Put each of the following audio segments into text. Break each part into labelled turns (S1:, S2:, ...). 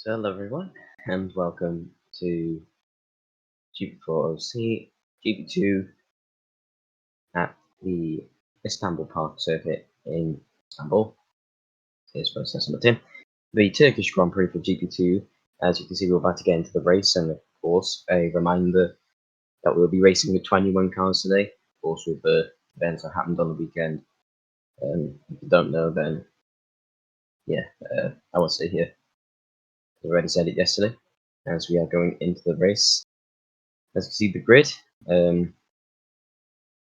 S1: So hello everyone, and welcome to GP4 OC, GP2 at the Istanbul Park Circuit in Istanbul. Here's process number 10. The Turkish Grand Prix for GP2. As you can see, we're about to get into the race, and of course, a reminder that we'll be racing with 21 cars today. Of course, with the events that happened on the weekend. If you don't know, then yeah, I won't stay here. I already said it yesterday. As we are going into the race. As you see the grid, you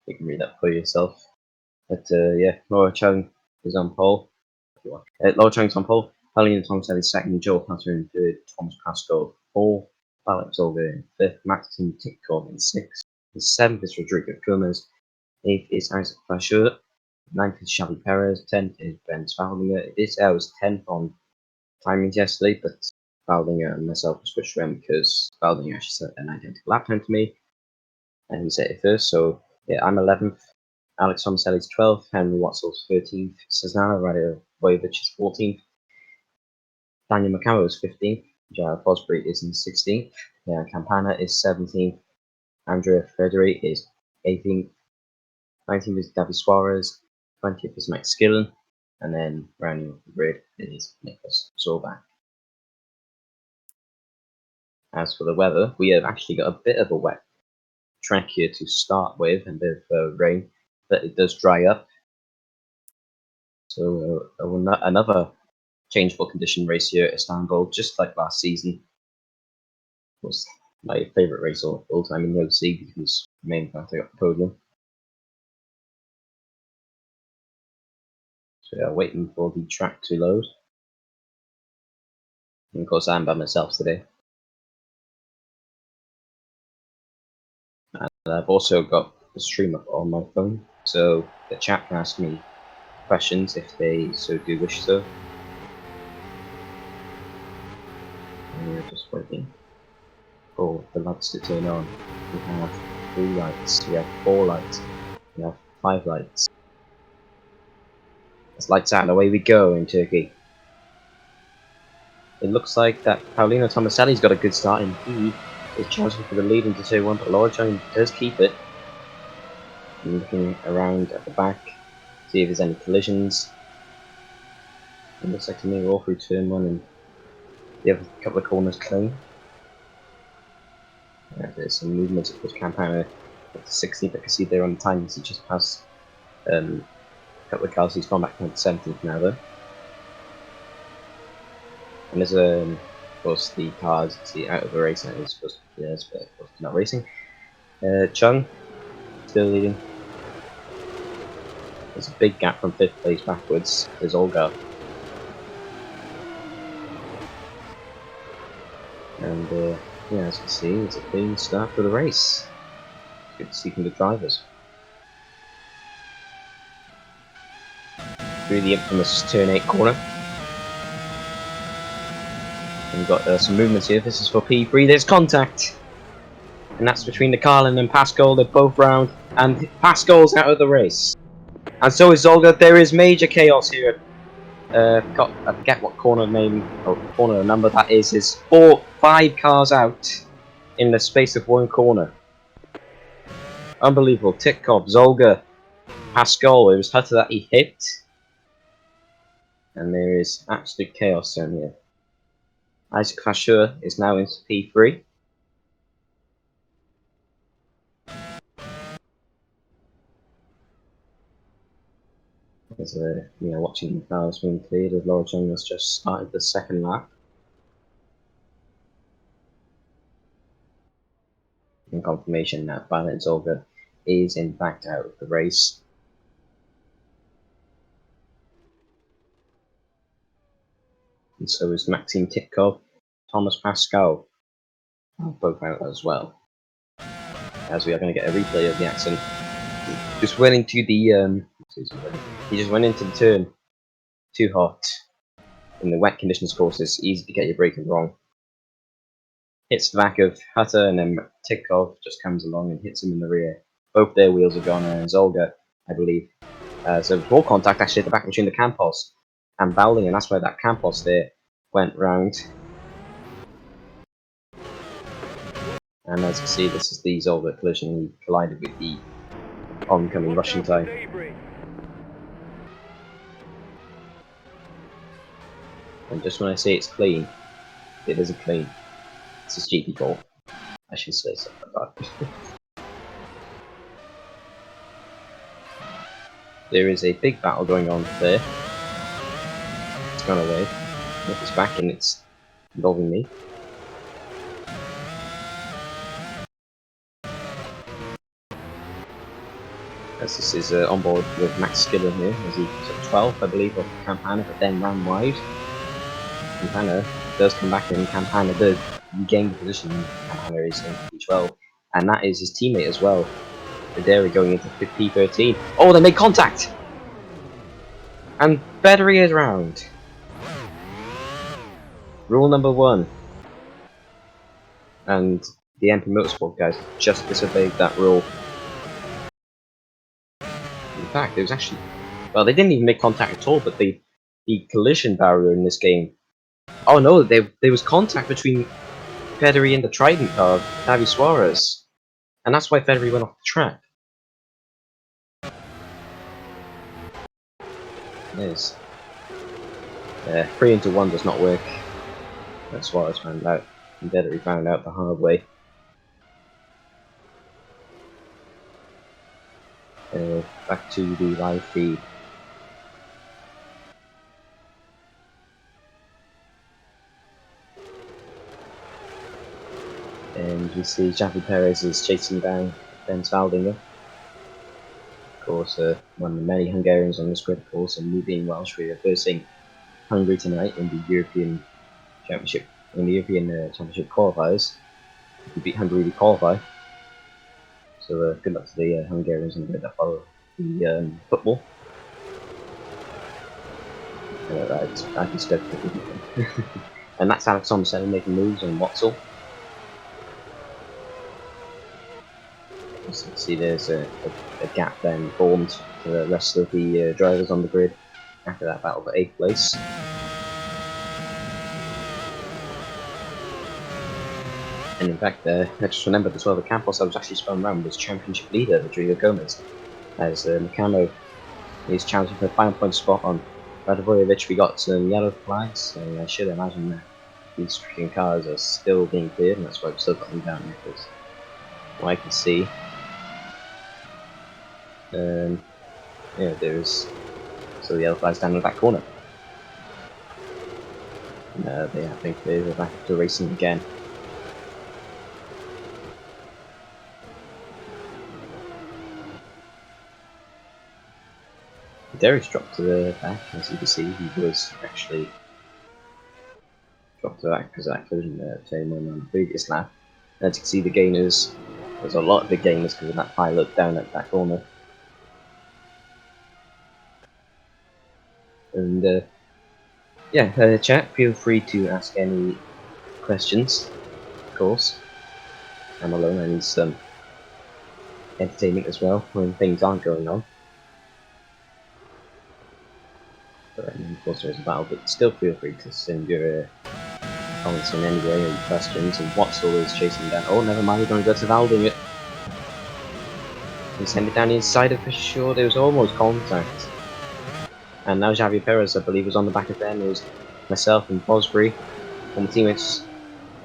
S1: can read that for yourself. But yeah, Laura Chung is on pole. Laura Chung's on pole. Helena Thompson is second. Joel Hunter in third. Thomas Pascoe fourth. Alex Olver in fifth. Maxim Titkov in sixth. The seventh is Rodrigo Gomez. Eighth is Isaac Fashur. Ninth is Xavi Perez. 10th is Ben Spaldinger. I was 10th on timings yesterday, but Spaldinger and myself switched around because Spaldinger actually set an identical lap time to me, and he set it first. So yeah, I'm 11th. Alex Tomaselli's 12th. Henry Watsell's 13th. Cesnano Radovovich is 14th. Daniel Macau is 15th. Jared Fosbury is in 16th. Yeah, Campana is 17th. Andrea Frederi is 18th. 19th is David Suarez. 20th is Max Skillen. And then rounding off the grid is Nicholas Zorback. As for the weather, we have actually got a bit of a wet track here to start with, and a bit of rain, but it does dry up. So another changeable condition race here at Istanbul, just like last season. Was my favourite race all time in the OC because main fact I got the podium. So yeah, waiting for the track to load. And of course I'm by myself today. And I've also got the stream up on my phone, so the chat can ask me questions if they so do wish so. And we're just waiting for the lights to turn on. We have 3 lights, we have 4 lights, we have 5 lights. Let's lights out and away we go in Turkey. It looks like that Paulino Tomaselli's got a good start, and he is challenging for the lead into Tier 1, but Laura Chung does keep it. I'm looking around at the back, see if there's any collisions. It looks like to me we're all through Turn 1 and the other couple of corners clean. There's some movement of Campana at the 16th. I can see there on the times he just passed a couple of cars. He's gone back to the 17th now though. And there's of course the cars see out of the race, and it was supposed to be theirs, but of course not racing. Chung still leading. There's a big gap from 5th place backwards. There's Olga. And yeah, as you can see, it's a clean start for the race. Good to see from the drivers. Through the infamous turn 8 corner. And we've got some movements here. This is for P3. There's contact. And that's between the Carlin and Pascal. They're both round. And Pascal's out of the race. And so is Zolga. There is major chaos here. I forget what corner name or corner number that is. There's 5 cars out in the space of 1 corner. Unbelievable. Titkov, Zolga, Pascal. It was Hutter that he hit. And there is absolute chaos down here. Isaac Fashur is now into P3. As watching the cars being cleared, as Laura Chung has just started the 2nd lap. And confirmation that Violet Zolga is in fact out of the race. And so is Maxim Titkov, Thomas Pascal, both out as well. As we are going to get a replay of the accident. Just went into the he just went into the turn too hot. In the wet conditions, of course, it's easy to get your braking wrong. Hits the back of Hutter, and then Titkov just comes along and hits him in the rear. Both their wheels are gone, and Zolga, I believe. So more contact actually at the back between the Campos and Bowling, and that's where that Campos there went round. And as you can see, this is the Zolder collision. He collided with the oncoming Russian type. And just when I say it's clean, it isn't clean. This is GP4. I should say something like that. There is a big battle going on there. It's gone away. Look, it's back and it's involving me. As this is on board with Max Skiller here, as he took 12th, I believe, of Campana, but then ran wide. Campana does come back in, Campana does regain the position. Campana is in P12, and that is his teammate as well. Videri going into P13. Oh, they made contact! And battery is round. Rule number 1. And the MP Motorsport guys just disobeyed that rule. In fact, it was actually... Well, they didn't even make contact at all, but the collision barrier in this game... Oh no, there was contact between Federer and the Trident car, Davi Suarez. And that's why Federer went off the track. Yes. 3 into 1 does not work. That's what I found out. And Federer found out the hard way. Back to the live feed. And we see Javi Perez is chasing down Ben Svaldinger. Of course, one of the many Hungarians on this grid, of course, and me being Welsh, we are versing Hungary tonight in the European Championship, Championship qualifiers. If we beat Hungary, we qualify. So good luck to the Hungarians and the that follow the football. I just go and that's Alex Thompson making moves on Watzel. As you can see, there's a gap then formed to the rest of the drivers on the grid after that battle for 8th place. And in fact, I just remembered as well, the Campos I was actually spun around was championship leader, Rodrigo Gomez, as Mikamo is challenging for the final point spot on Radovojevic. We got some yellow flags, and I should imagine that these freaking cars are still being cleared, and that's why I've still got them down here, because what I can see, yeah, there's still the yellow flags down in the back corner. And I think they're back to racing again. Derek's dropped to the back, as you can see. He was actually dropped to the back because of that collision turn one on the previous lap. As you can see, the gainers, there's a lot of big gainers because of that pilot down at that corner. And yeah, chat, feel free to ask any questions, of course. I'm alone, I need some entertainment as well when things aren't going on. But of course there's a battle, but still feel free to send your comments in any way or questions. And Watzel is chasing down. Oh, never mind, we're going to go to Valding it. He's send it down the inside of for sure. There was almost contact. And now Javier Perez, I believe, was on the back of them. It was myself and Bosbury, former teammates,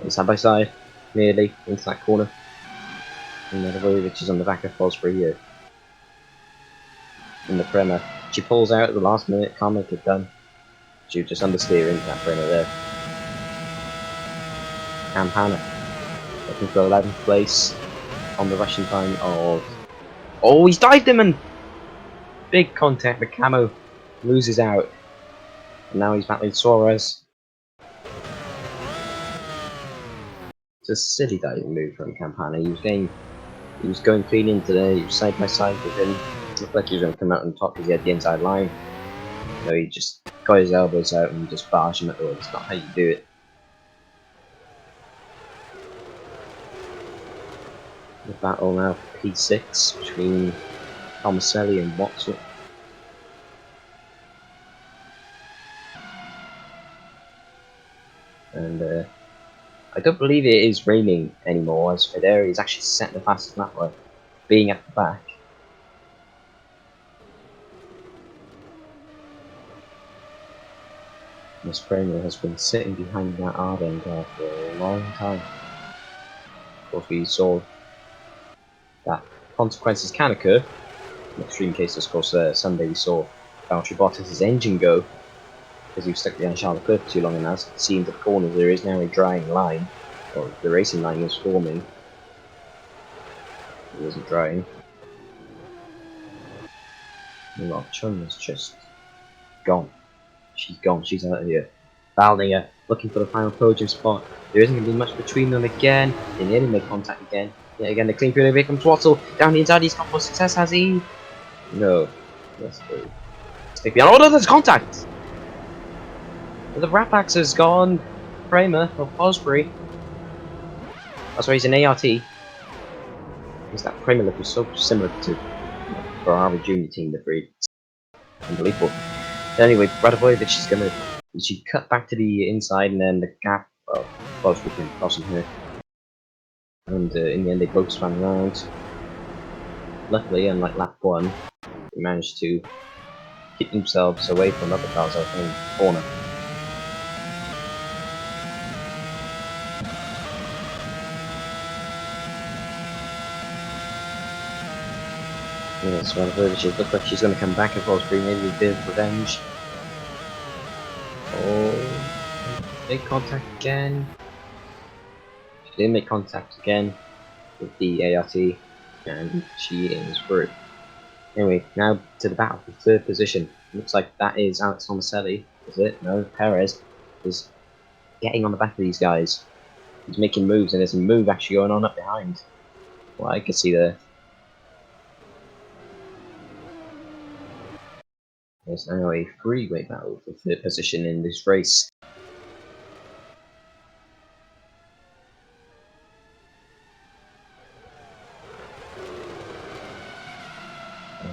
S1: side by side, nearly into that corner. And Radovojevic is on the back of Bosbury here. In the Prema. She pulls out at the last minute, can't make it done. She just understeer into that Prema there. Campana looking for 11th place on the Russian time of... Oh, he's dived him and big contact, the Camo loses out. And now he's battling Suarez. It's a silly diving move from Campana. He was going clean into there, he was side by side with him. It looked like he was going to come out on top because he had the inside line. No, he just got his elbows out and just barged him at the wall. It's not how you do it. The battle now for P6 between Tomaselli and Watzel. And I don't believe it is raining anymore, as Federi is actually set the fastest lap by being at the back. Miss Kramer has been sitting behind that Arden car for a long time. Of course, we saw that consequences can occur. In extreme cases, of course, Sunday we saw Valtteri Bottas' engine go because he was stuck behind Charles Leclerc for too long, and as seen to the corners, there is now a drying line, or the racing line is forming. It wasn't drying. Well, Chung is just gone. She's gone. She's out of here. Baldinger looking for the final podium spot. There isn't going to be much between them again. They nearly make contact again. Yet again, the clean through. Here comes Wattle down the inside. He's got more success, has he? No. Yes, do. Stick behind. Oh no, there's contact. The Rapax has gone. Kramer of Osprey. That's why he's an ART. Because that Kramer look was so similar to Ferrari Junior team livery. Unbelievable. Anyway, Radovojevic is going to. She cut back to the inside, and then the gap. Well, close between Cross and her. And in the end, they both spun around. Luckily, unlike lap 1, they managed to keep themselves away from other cars out in the corner. Yes, Radovojevic looks like she's going to come back and possibly maybe a bit of revenge. Oh, make contact again. She did make contact again with the ART, and she is through. Anyway, now to the battle for third position. Looks like that is Alex Tomaselli, is it? No, Perez is getting on the back of these guys. He's making moves, and there's a move actually going on up behind. Well, I can see there. There's now a three-way battle for third position in this race.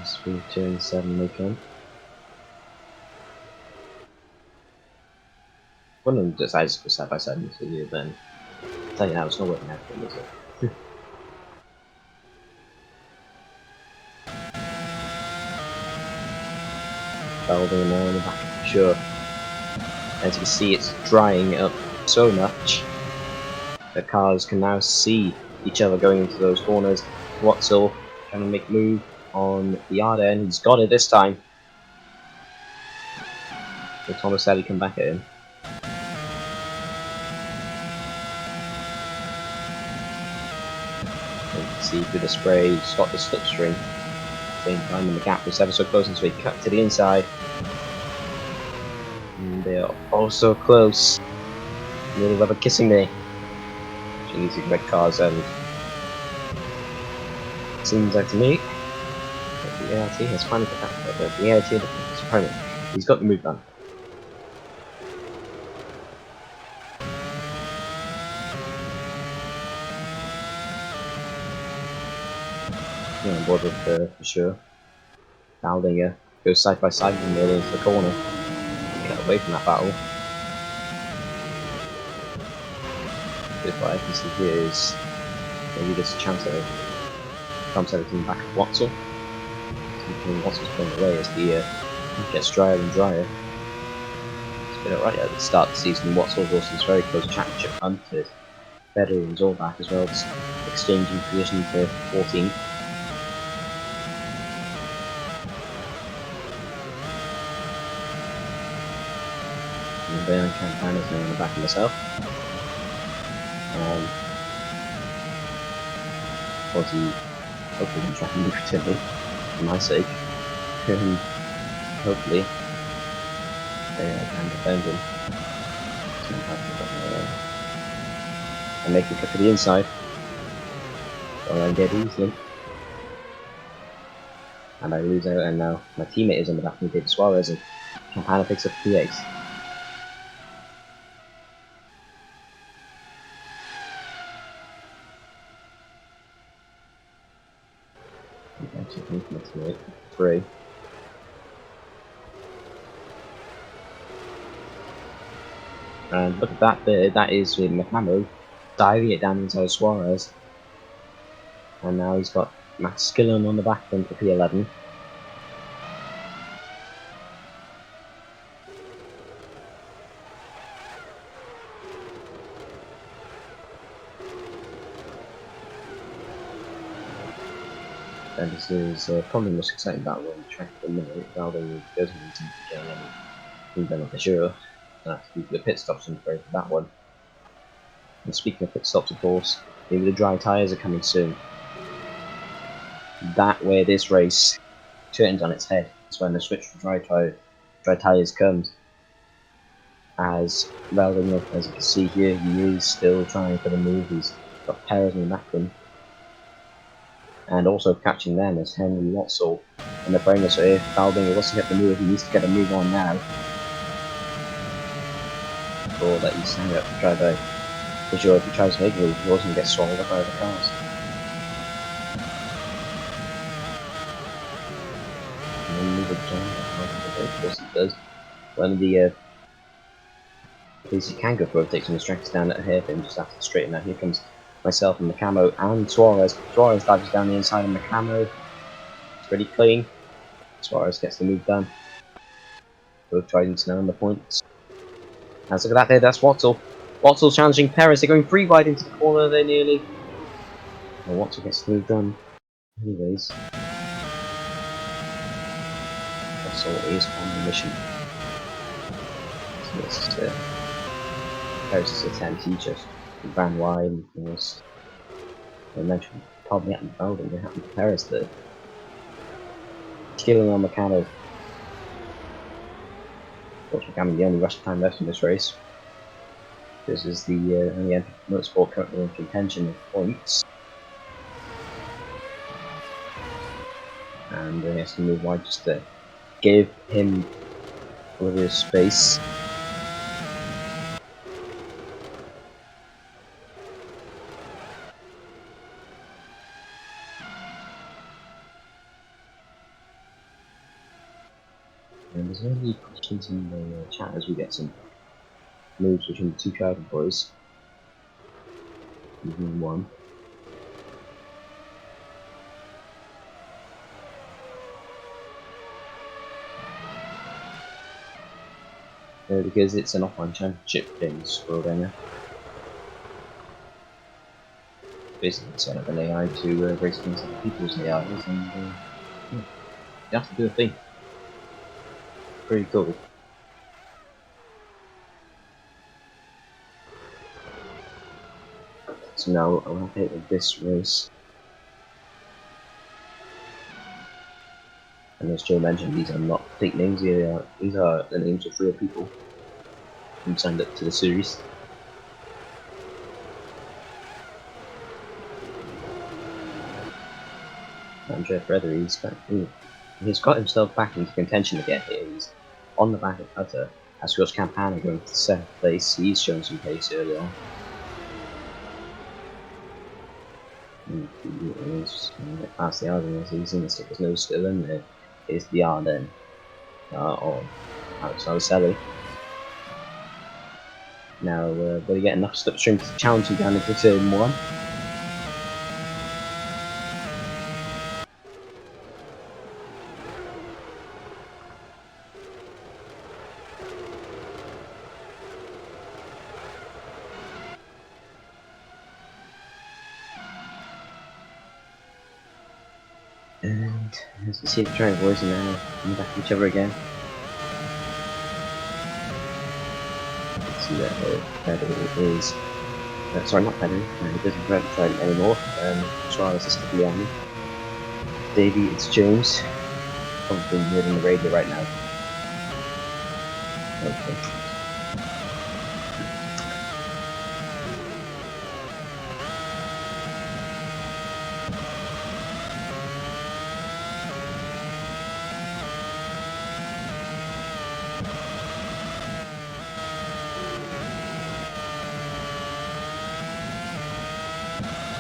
S1: As we turn 7 make on. One of them decides to go side by side into you, then I'll tell you now, it's not working out for them, is it? Belder now in the back, sure. As you can see, it's drying up so much that cars can now see each other going into those corners. Watzel trying to make move on the yard end. He's got it this time. So Tomaselli come back at him. You can see through the spray, he's got the slipstream. Same time, and the gap was ever so close, and so he cut to the inside. And they are also close. Nearly rubber kissing me. She needs to red cars, and it seems like to me that the ART has finally got that. But the ART is opponent. He's got the move done. Yeah, on board with for sure. Baldinger goes side by side with him nearly into the corner. Get away from that battle. But what I can see here is maybe there's a chance of Tomaselli coming back at Watzel. Watzel's pulling away as the gets drier and drier. It's been alright at the start of the season. Watzel's also this very close championship hunt with Federer and Zorbach as well, just exchanging position for 14th. And then Campana's now in the back of myself. Of course, he hopefully can try and move to me for my sake. And hopefully they can defend him. And make it cut to the inside. Or I get easily. And I lose out, and now my teammate is on the back of me, David Suarez, and Campana picks up the P8. Let's make 3. And look at that there, that is with McMahon diving it down inside Suarez. And now he's got Matt Skillen on the back end for P11. And this is probably the most exciting battle on the track at the minute. Valding doesn't seem to be getting anything done for sure. The pit stops in for that one. And speaking of pit stops, of course, maybe the dry tyres are coming soon. That where this race turns on its head is when the switch to dry tyres comes. As Valding, as you can see here, he is still trying for the move. He's got Perez in the back of him. And also catching them is Henry Watzel and the brainer. So if Valding wants to get the move, he needs to get a move on now. Or that he's standing up to try to. For sure, if he tries to make a move, he also get swallowed up by the cars. And then move again. Of course he does. When the police can go for it, takes some distractions down at a hairpin just after the straight. Now here comes myself and Macamo and Suarez. Suarez dives down the inside of Macamo. It's pretty clean. Suarez gets the move done. Both trying to know on the points. Now look at that there, that's Watzel. Watzel challenging Perez. They're going 3 wide into the corner there nearly. Well, Watzel gets the move done. Anyways. Watzel is on the mission. So this is Perez's attempt. He just ran wide and was. I mentioned probably happened to Valding, it happened to Perez there. Killing on Meccano. Of course, Meccano the only rush time left in this race. This is the only motorsport currently in contention of points. And he has to move wide just to give him a little bit of space. And there's only questions in the chat as we get some moves between the two driving boys. Even one. Because it's an offline championship in Slovenia. Basically, set up an AI to race against other people's AIs, and yeah, you have to do a thing. Pretty cool. So now I'll have it with this race. And as Joe mentioned, these are not fake names, these are the names of real people who signed up to the series. And Jeff Redder, he's got himself back into contention again here. He's on the back of Cutter. As George Campana going to 7th place, he's shown some pace early on. He's past the Arden, he's in the stickers, no still in there. Is the Arden on outside Sally. Now, will he get enough slipstream to challenge him down into turn 1? And as you see the driving boys are now in the back of each other again. You can see that Pedro is. Sorry, not Pedro, he doesn't drive the Trident anymore. Suarez is still behind me. Davey, it's James. Probably near on the radio right now. Okay.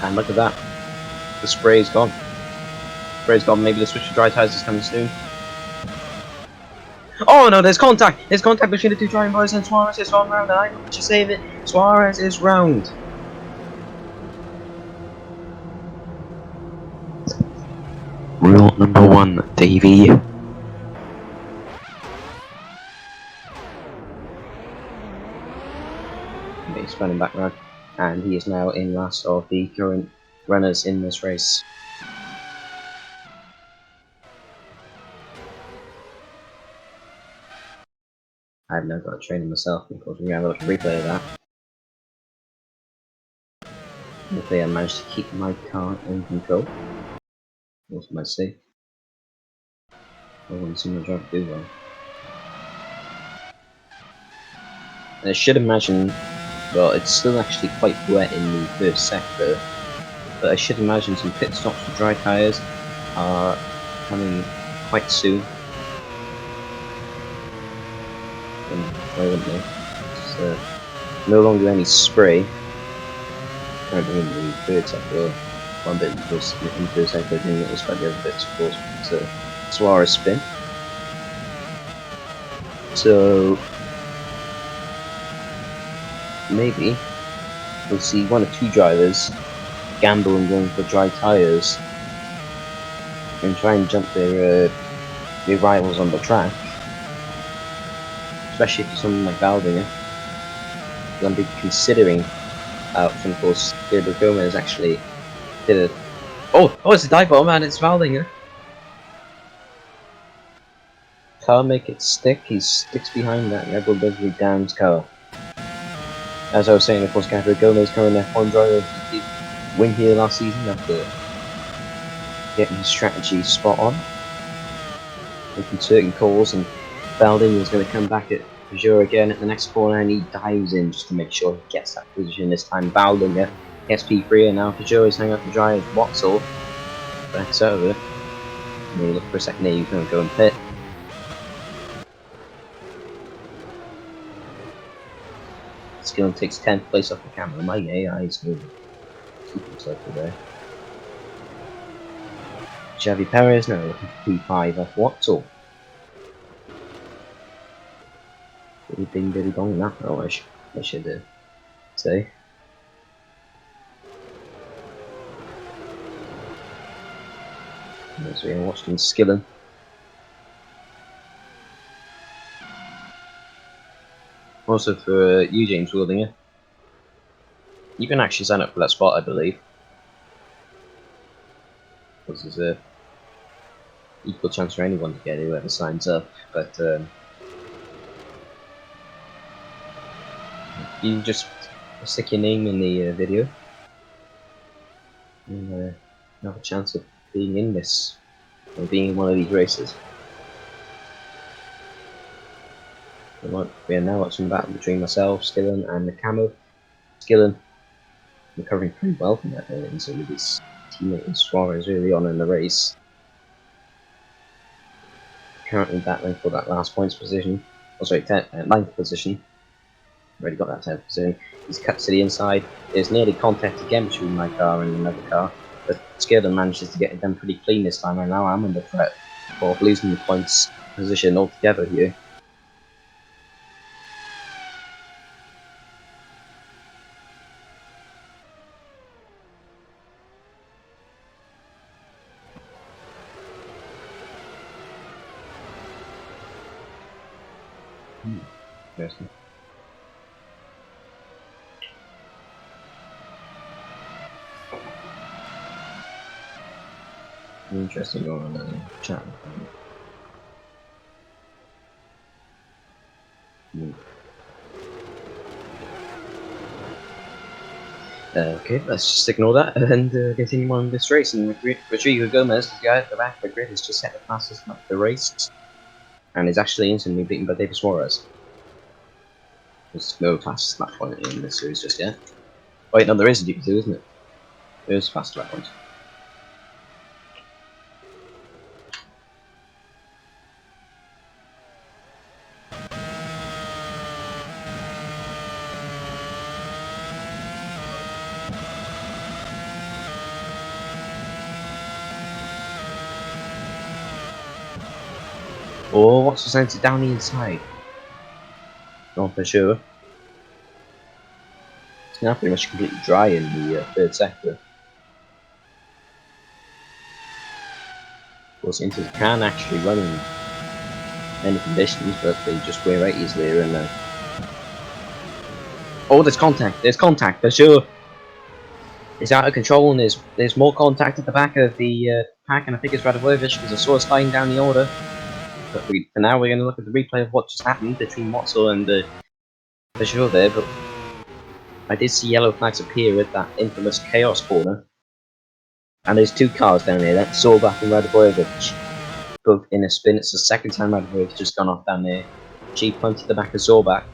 S1: And look at that. The spray's gone. Spray's gone. Maybe the switch to dry tyres is coming soon. Oh no, there's contact! There's contact between the two driving boys and Suarez is on round. I know what you save it. Suarez is round. Rule number 1, Davey. He's running back now, and he is now in last of the current runners in this race. I've now got to train him myself, of course we're going to have a replay of that. Hopefully I managed to keep my car in control. Also my safe. I want to see my driver do well. And I should imagine, well, it's still actually quite wet in the first sector, but I should imagine some pit stops for dry tyres are coming quite soon. And why wouldn't they? It's no longer any spray. Currently in the third sector, one bit in the third sector, doing it was about the other bits, of course, it's a slower spin. So maybe we'll see one or two drivers gamble and going for dry tyres and try and jump their rivals on the track, especially for someone like Valdinger. I'm be considering from of course Gabriel Gomez actually did a it's a dive bomb and it's Valdinger. Can't make it stick, he sticks behind that Red Bull Livery Downs car. As I was saying, of course, Gabriel Gomez current F1 driver, he did win here last season after getting his strategy spot on, making certain calls, and Valdinger is going to come back at Peugeot again at the next corner, and he dives in just to make sure he gets that position this time. Valdinger gets P3, and now Peugeot is hanging up the dry as Watzel backs over. And he looked for a second there, he's going to go and pit. Skillen takes 10th place off the camera. My AI is moving. Keep himself there. Xavi Perez now looking for P5 off Watzel. Pretty ding diddy dong that, oh, I should say. So we watched him Skillen. Also for you, James Wildinger. You can actually sign up for that spot, I believe. Because there's a equal chance for anyone to get it, whoever signs up. But you just stick your name in the video and have a chance of being in this, or being in one of these races. We are now watching the battle between myself, Skillen, and the Camo. Skillen recovering pretty well from that incident with his teammate Suarez early on in the race. Currently battling for that last points position. Oh, sorry, 9th position. Already got that 10th position. He's cut to the inside. There's nearly contact again between my car and another car, but Skillen manages to get it done pretty clean this time, and now I'm under threat of losing the points position altogether here. Interesting. Interesting going on in the chat. Okay, let's just ignore that and continue on this race. And Rodrigo Gomez, the guy at the back of the grid, has just set the fastest lap of the race and is actually instantly beaten by David Suarez. There's no fastest lap point in this series just yet. Wait, no, there is a GP2, isn't it? There is a fast lap point. Oh, what's the sense down the inside? Not for sure. It's now pretty much completely dry in the third sector. course, Inters can actually run in any conditions, but they just wear out easily and oh, there's contact for sure. It's out of control, and there's more contact at the back of the pack, and I think it's Radovovich because I saw us sliding down the order. But for now, we're going to look at the replay of what just happened between Watzel and for sure there. But I did see yellow flags appear at that infamous chaos corner, and there's two cars down there. That's Zorbach and Radovovich, both in a spin. It's the second time Radovovich just gone off down there. She punted the back of Zorbach,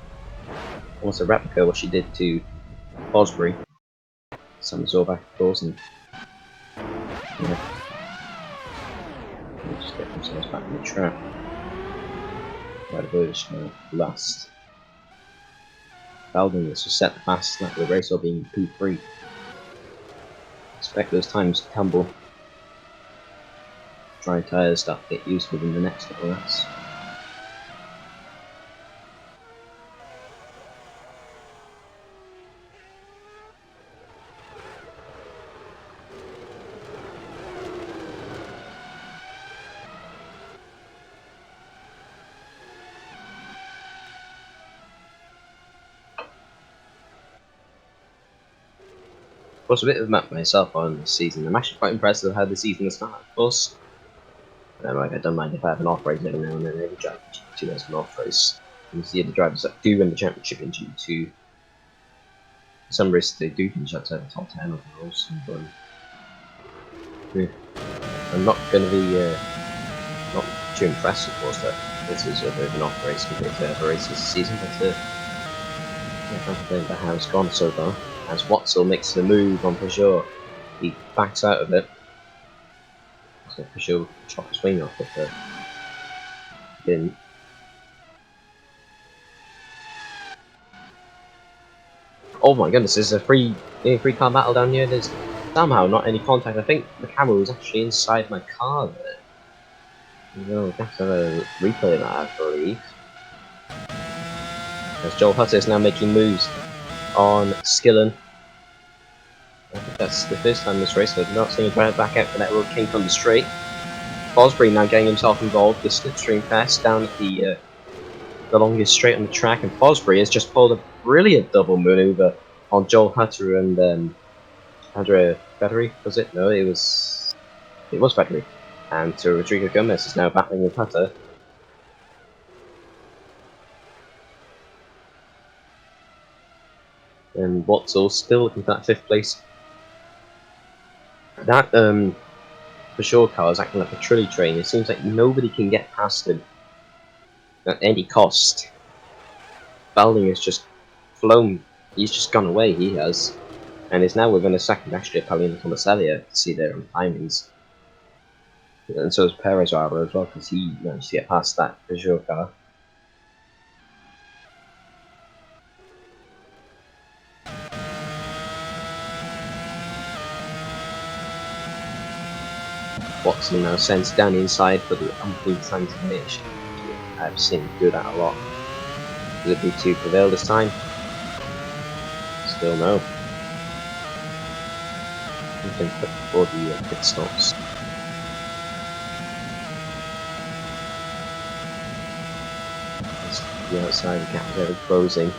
S1: almost a replica of what she did to Fosbury. Some Zorbach, of course, and yeah. They just get themselves back in the trap. Radovovich now last. Baldwin was to set the fastest lap of the race, or being P3. Expect those times to tumble. Dry tyres start to get used within the next couple of laps. Of course, a bit of a map myself on this season. I'm actually quite impressed with how the season has started. Of course, like I don't mind if I have an off race every now and then. Every drive in G2 has an off race. You see the drivers that do win the championship in G2. Some races they do finish outside the top 10 overall. But I'm not going to be not too impressed, of course, that this is a bit of an off race compared to other races this season. But I can't complain about how it's gone so far. As Watzel makes the move on Peugeot, he backs out of it. So Peugeot chop his wing off with the bin. Oh my goodness, there's a free car battle down here. There's somehow not any contact. I think the camera was actually inside my car there. No, I have to have a replay of that, I believe. As Joel Hutter is now making moves on Skillen. I think that's the first time this race, but not seeing a drive back out for that road king from the straight. Fosbury now getting himself involved with Slipstream Fest down at the longest straight on the track, and Fosbury has just pulled a brilliant double maneuver on Joel Hutter and Andrea Federi, was it? No, it was Federi. And so Rodrigo Gomez is now battling with Hutter. And Watzel still looking for that 5th place. That for sure car is acting like a trolley train. It seems like nobody can get past him at any cost. Balding has just flown. He's just gone away, he has. And is now within a second actually of Paulino Tomaselli. You see there on timings. And so is Perez rather as well, because he managed to get past that Peugeot car. Watson now sends down inside for the umpteenth time today. I've seen him do that a lot. Will the B2 prevail this time? Still no. Nothing quick before the pit stops. The outside, the gap is ever closing.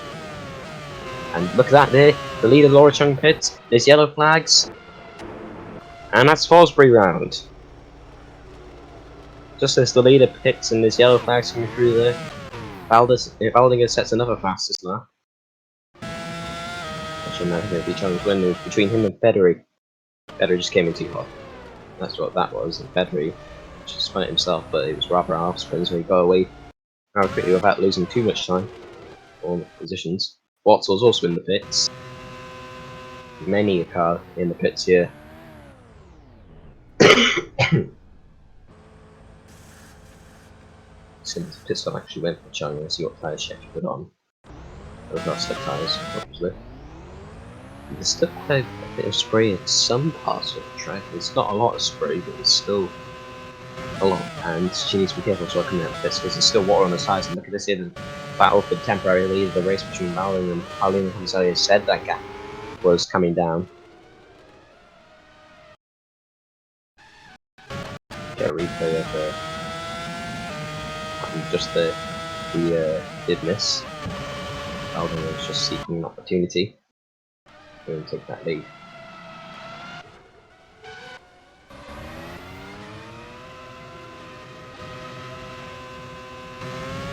S1: And look at that there, the leader Laura Chung pits. There's yellow flags. And that's Fosbury round. Just as the leader pits and there's yellow flags coming through there, Baldinger sets another fastest lap. Actually, no, he'll be trying to win between him and Federi. Federi just came in too hot. That's what that was, and Federi just spun it himself, but it was rather half spin, so he got away rather quickly without losing too much time on positions. Watzel's also in the pits. Many a car in the pits here. Since the pit stop actually went for Chung, let's see what tyres she actually put on. Those not slick tyres, obviously. There's still quite a bit of spray in some parts of the track. It's not a lot of spray, but it's still a lot. And she needs to be careful as well coming out of this, because there's still water on the tyres. And look at this here, the battle for the temporary lead of the race between Malin and Paulino Tomaselli said that gap was coming down. get a replay of just the did miss. Albon was just seeking an opportunity to take that lead.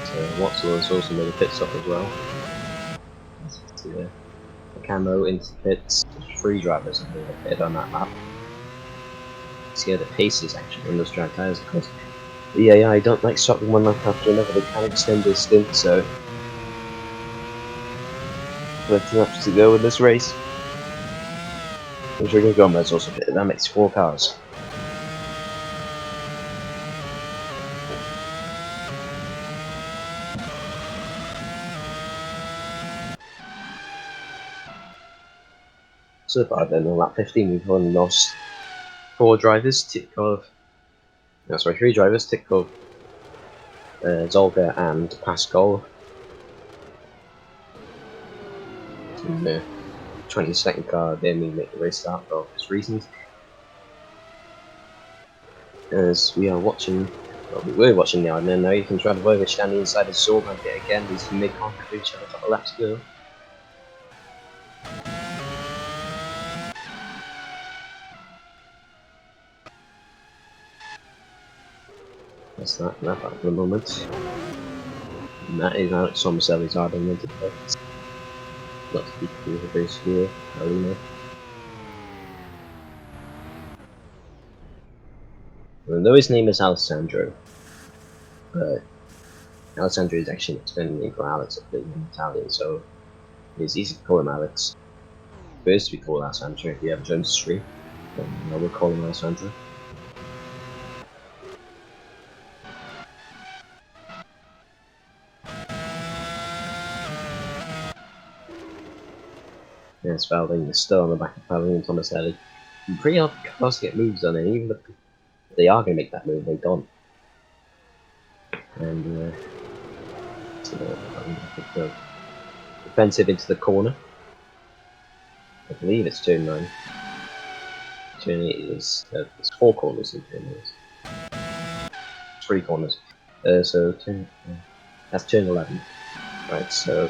S1: So Watson has also made a pit stop as well. See the camo into the pits. There's 3 drivers in the pit on that lap. See how the pace is actually on those drag tyres, of course. The AI don't like stopping one lap after another, they can extend their stint, so 30 laps to go in this race. Rodrigo Gomez also pitted, that makes 4 cars. So far then, on lap 15 we've only lost 4 drivers, Titkov, no sorry, 3 drivers, Titkov, Zolga and Pascal. The 22nd car didn't even make the race start for obvious reasons. As we are watching, well, we were watching now, and then now you can try to avoid standing inside the Zorba and get again, these two mid contact with each other a couple of laps to go. That's that for the moment. And that is Alex Somerselli's hard on winter effects. Not to be too very severe, Alina. Though his name is Alessandro, but Alessandro is actually an extended name for Alex in Italian, so it's easy to call him Alex. First to be called Alessandro if you ever joined the stream, then we'll call him Alessandro. Yes, Valding is still on the back of Valding and Tomaselli. Pretty hard for cars to get moves on, and even if they are going to make that move, they don't. And so the defensive into the corner. I believe it's turn 9. Turn 8 is there's 4 corners in turn 8. 3 corners. So that's turn 11. Right, so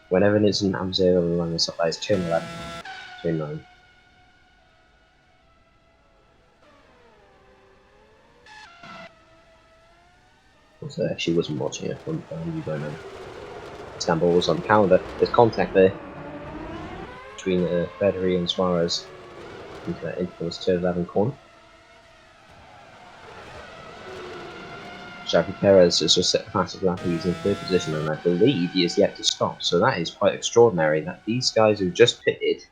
S1: whenever it's an M0 and line and stuff like that, it's turn 11, turn 9. So I actually wasn't watching it from you don't know. Istanbul was on the calendar. There's contact there between Federer and Suarez into that infamous turn 11 corner. Xavi Perez has just set the fastest lap, he's in 3rd position, and I believe he is yet to stop. So that is quite extraordinary that these guys who just pitted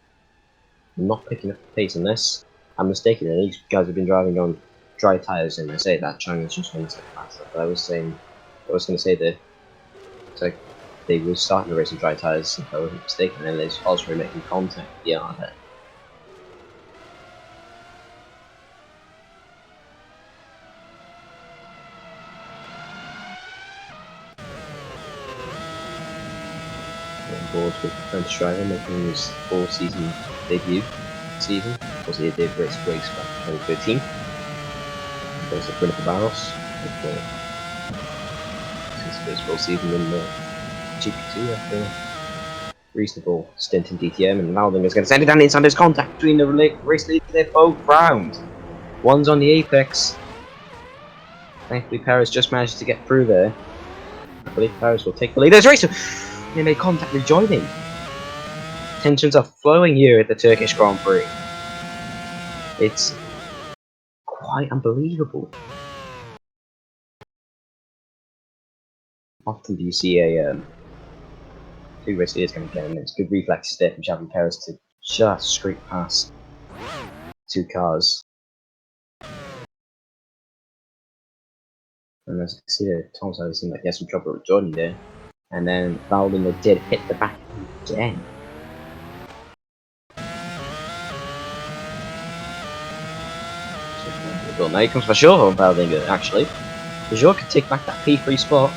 S1: are not picking up the pace, unless I'm mistaken, and these guys have been driving on dry tyres, and I say that China's just going to set faster. But I was going to say that so they were starting the race on dry tyres, if I wasn't mistaken, and they're also making contact with the yard there. Board with the French driver making his full season debut season. Of course, he did race back in 2013. There's the Fernando Barros with his first full season in the GP2 after a reasonable stint in DTM, and Valding is going to send it down inside his contact between the race leaders. They're both round. One's on the apex. Thankfully, Perez just managed to get through there. I believe Perez will take the lead. There's a race. They made contact rejoining. Tensions are flowing here at the Turkish Grand Prix. It's quite unbelievable. Often do you see a 2 race leaders going to get in. It's good reflexes there from Xavi Perez to just scrape past 2 cars. And as you can see there, Tom's having seemed like he has some trouble rejoining there. And then Valding did hit the back again. Well, now he comes for sure on Baldinger, actually. Peugeot could take back that P3 spot.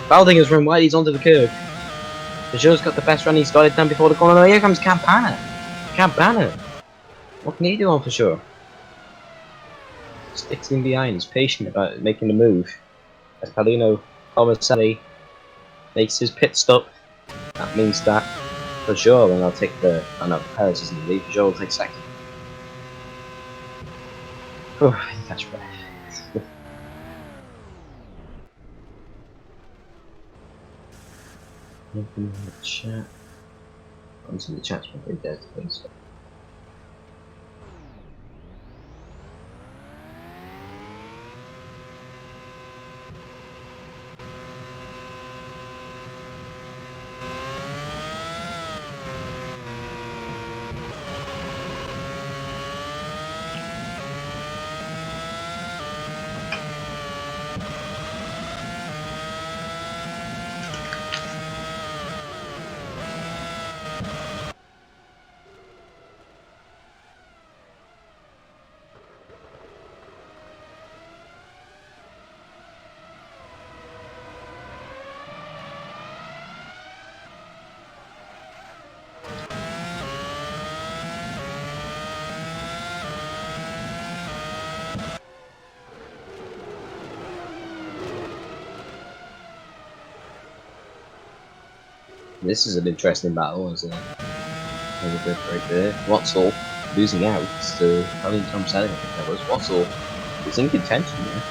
S1: Baldinger's run wide, he's onto the curb. Peugeot's got the best run, he's got it done before the corner. Now here comes Campana. What can he do on for sure? sticks in behind, is patient about making the move. As Paulino Tomaselli makes his pit stop, that means that for sure, and I'll take the. Oh no, Paris is in the lead. For sure, will take second. Oh, I catch breath. Open the chat. Onto the chat's probably dead, please. This is an interesting battle, isn't it? Very good right there. Watzel losing out to Colin Tom Selling, I think that was. Watzel is in contention there.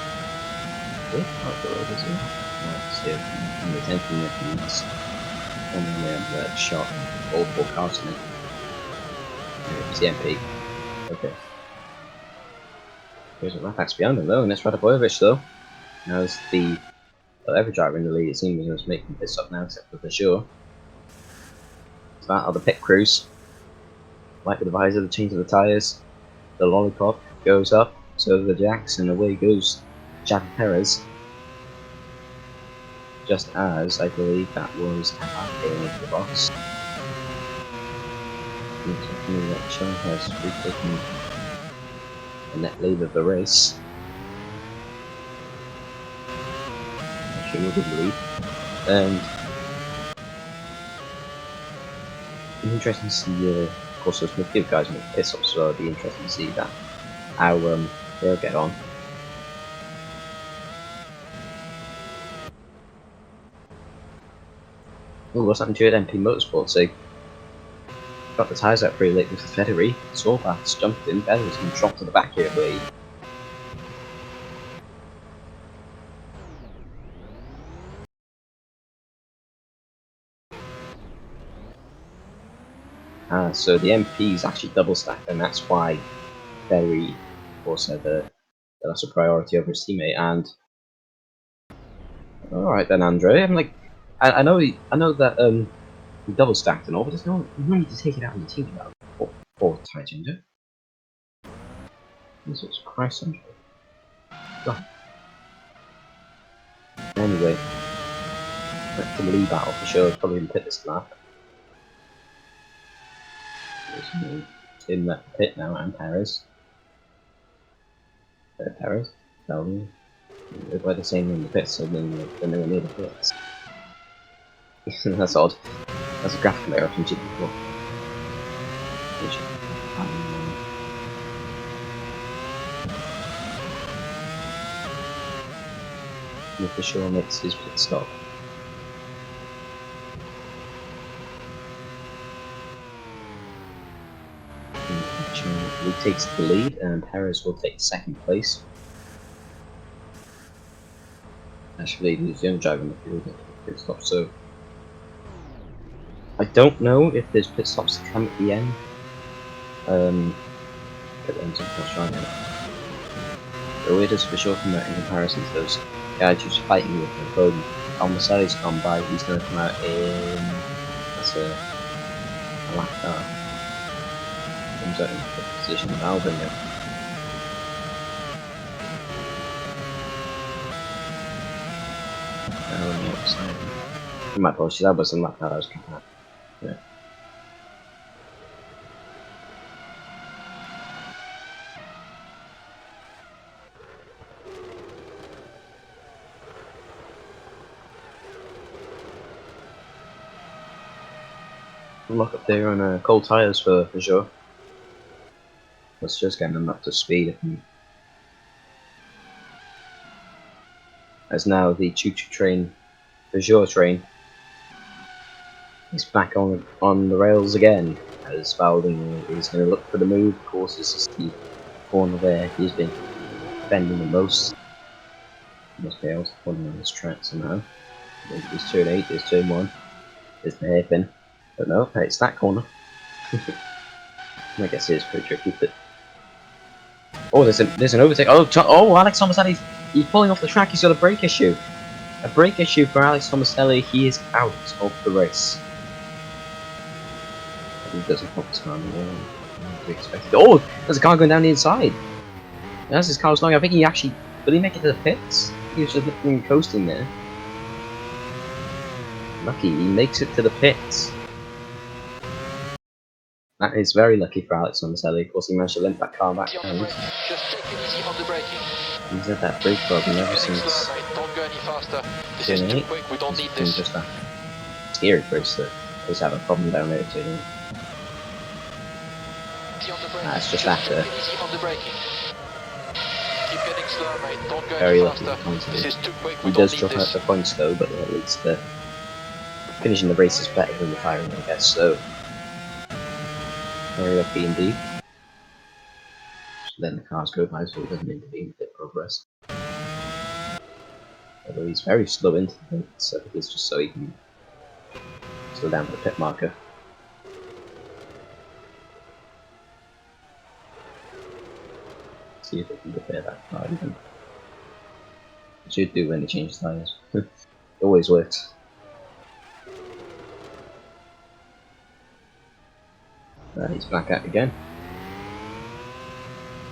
S1: Yeah, not the road, is he? No, still in the 10th minute, he's on that shot. All four cars in it. It's the MP. Okay. There's a Rapax behind him though, and that's Radabojevic though. As the every driver in the lead, it seems he was making this up now, except for sure. That are the pit crews. Like with the visor, the change of the tyres, the lollipop goes up, so the jacks, and away goes Javi Perez. Just as I believe that was going into the box. Interestingly, that Sean has retaken the net lead of the race. Actually, we'll be lead. And interesting to see, of course, those midfield guys make piss ups, so it'll be interesting to see that how they'll get on. Oh, what's happened to it? MP Motorsports? They got the tyres out pretty late with the Federer. Sorbath's jumped in, Federer's been dropped to the back here, but so the MP's actually double stacked, and that's why Federer also had the lesser priority over his teammate. And alright then, Andre. I'm like, I know that he double stacked and all, but there's no need to take it out on the team about four tyre changer. Jesus Christ, Andre. God. Anyway, back to the lead battle for sure. Probably in pit this lap. In that pit now, and Perez. Perez, Belgium. By the same in the pits, so then they were near the pits. That's odd. That's a graphical error from GP4. The official makes his pit stop. He takes the lead, and Perez will take second place. Actually, he's the only driver in the field that pit stop, so I don't know if there's pit stops to come at the end. But then something's right now. But it is for sure from that in comparison to those guys who's fighting with the phone. Almacelli's gone by, he's going to come out in. That's a lap car. Comes out in the position of Albin now. Now on the outside. My apologies, that was a lap car I was coming out. Yeah. Lock up there on cold tyres for sure. Let's just get them up to speed. as now the choo-choo train, the Peugeot train, is back on the rails again, as Spalding is going to look for the move. Of course, this is the corner where he's been defending the most. Must be able to put him on this track somehow. There's turn 8, there's turn 1, there's the hairpin. But no, it's that corner. I guess it is pretty tricky, but... Oh, there's an overtake. Oh, Alex Tomaselli, he's pulling off the track. He's got a brake issue. A brake issue for Alex Tomaselli. He is out of the race. He doesn't focus on the Oh, there's a car going down the inside. As his car was long, I think he actually... Did he make it to the pits? He was just looking and coasting there. Lucky, he makes it to the pits. That is very lucky for Alex Tomaselli. Of course, he managed to limp that car back down. He's had that brake problem ever since.
S2: Don't go any faster. This
S1: is
S2: too quick. We don't need this.
S1: Just that scary first that he's having a problem down there too. It's just after. Very lucky. He does drop out the points though, but at least finishing the race is better than the firing, I guess. So very lucky indeed. Then the cars go by, so it doesn't intervene with pit progress. Although he's very slow into the pit, so it's just so he can slow down for the pit marker. See if they can repair that car even. It should do when they change tyres. It always works. He's back out again.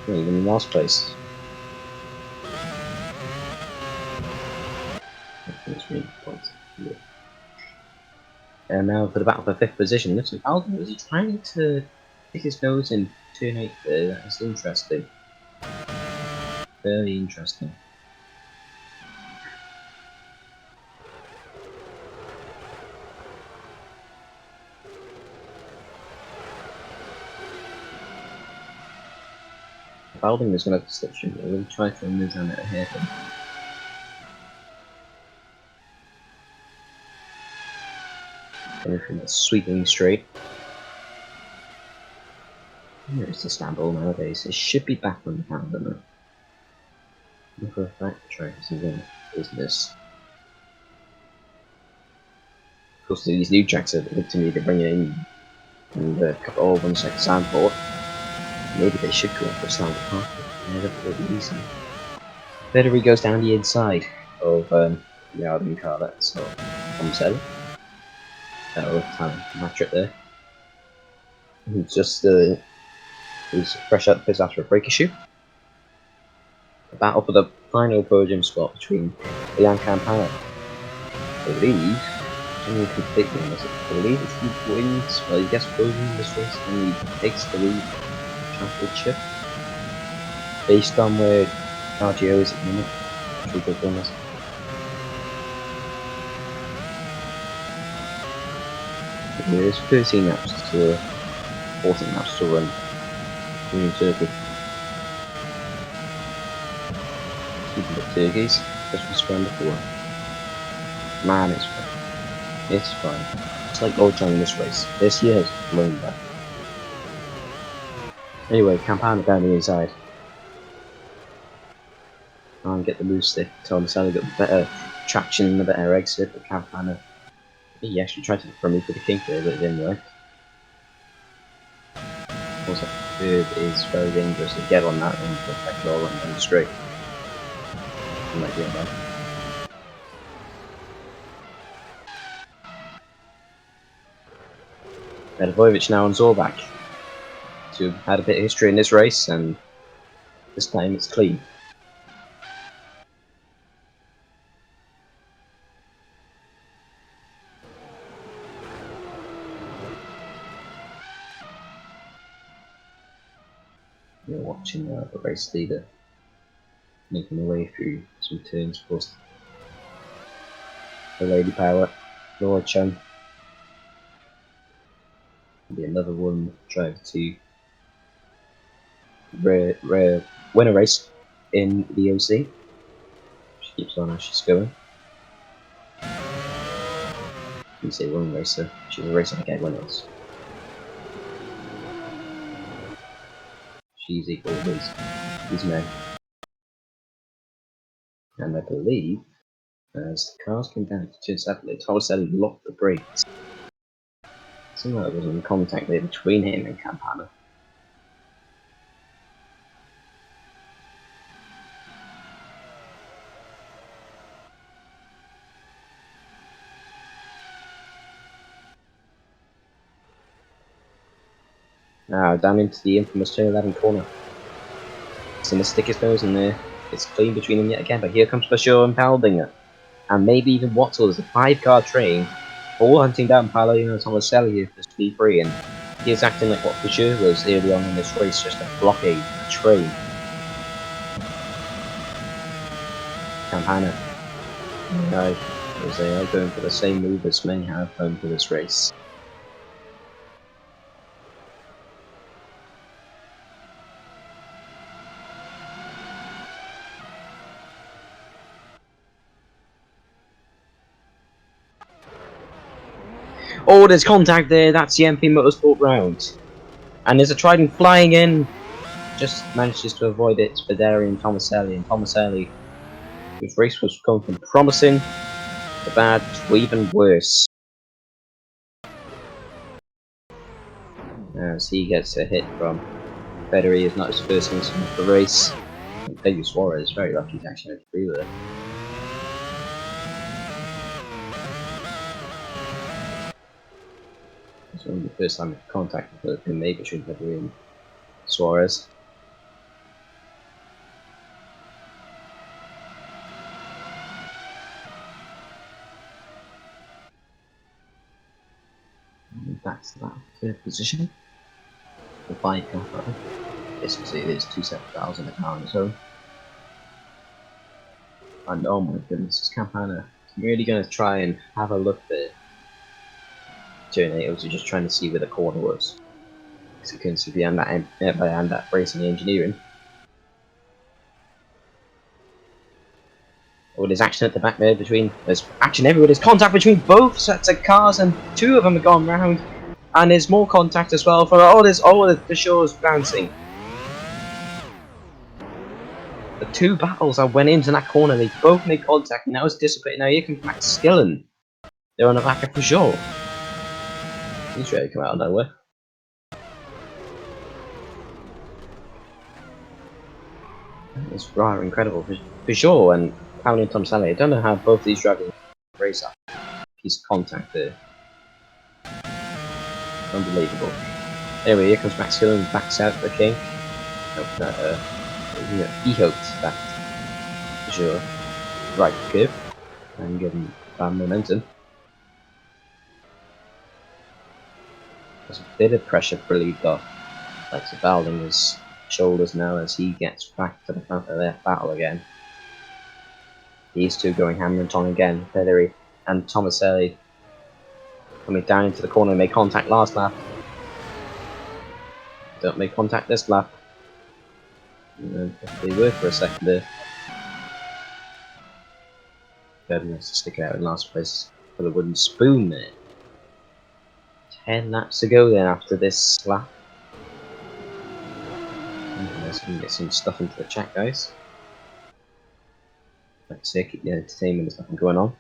S1: Not even in last place. And now for the battle for 5th position. Looks like Alden, was he trying to stick his nose in turn 8 there? That's interesting. Very interesting. Balding was going to switch him. We'll try to move down at a hairpin. Coming from the sweeping straight. There's Istanbul nowadays. It should be back on the calendar now. Look for a fact the track is in business. Of course, these new tracks are good to me. They're bringing in and a couple old ones like Sandport. Maybe they should go for Istanbul Park. Yeah, that would be easy. Better he goes down the inside of the Arden car. That's not Tomaselli. That'll match it there. He's just he's fresh out the pits after a brake issue. A battle for the final podium spot between Ian Campana. I believe, I'm completely honest, I believe if he wins, well, he gets podium this race and he takes the lead championship based on where RGO is at the minute. Which we've done this. There's 13 laps to 14 laps to run in Turkey. Keeping the turkeys, just for strand before. Man, it's fine. It's fine. It's like Lord John in this race. This year has blown back. Anyway, Campana down the inside. And get the loose stick. Tomaselli got better traction and a better exit, but Campana, he actually tried to look for me for the kink there, but it didn't work. Of course, that curve is very dangerous to get on that and affect all and down straight. You might be on that. Medivojevic now on Zorbach, who had a bit of history in this race, and this time it's clean. You're watching the race leader making their way through some turns, of course. The Lady Power, Laura Chung. Be another one driver to win a race in the OC. keeps on as she's going. You say one racer, she's a racer like everyone else. She's equal to these men. And I believe, as the cars came down to 270, Tomaselli locked the brakes. Somehow there was in contact there between him and Campana. Now down into the infamous turn 11 corner. It's gonna stick his nose in there. It's clean between them yet again, but here comes Peugeot and Paldinger. And maybe even Wattle as a 5-car train, all hunting down Palladino and Tomaselli here for speed 3, and he's acting like what Peugeot was early on in this race, just a blockade, a train. Campana. Right, as they are going for the same move as many have home for this race. Oh, there's contact there, that's the MP Motorsport round. And there's a Trident flying in. Just manages to avoid it, Spaderi and Tomaselli, whose race was going from promising to bad to even worse. As he gets a hit from Federi, is not his first incident of the race. And Pedro Suarez is very lucky to actually get through there. It's only the first time contact has been made between Federi and Suarez. And back to that third position. The 5-car battle. Yes, you see it is 270,000 a car on its own. And oh my goodness, is Campana really going to try and have a look there? Turn 8, was just trying to see where the corner was. Because he couldn't see behind that racing engineering. Oh, there's action at the back there there's action everywhere, there's contact between both sets of cars and 2 of them have gone round. And there's more contact as well the show's bouncing. The 2 battles that went into that corner, they both made contact and that was dissipated. Now here comes Max Skillen. They're on the back of Peugeot. He's ready to come out of nowhere. It's rather incredible. Peugeot and Paolo and Tomaselli, I don't know how both these drivers race up. Piece of contact there. Unbelievable. Anyway, here comes Max Skillen, backs out the king. He hoped that Peugeot right curve and give him bad momentum. There's a bit of pressure relieved off like Valdinger's shoulders now as he gets back to the front of their battle again. These 2 going hammer and tong again, Federi and Tomaselli coming down into the corner and make contact last lap. Don't make contact this lap. And they were for a second there. Federi has to stick out in last place for the wooden spoon there. 10 laps to go then after this lap. Let's get some stuff into the chat, guys. Like I say, keep the entertainment and stuff going on.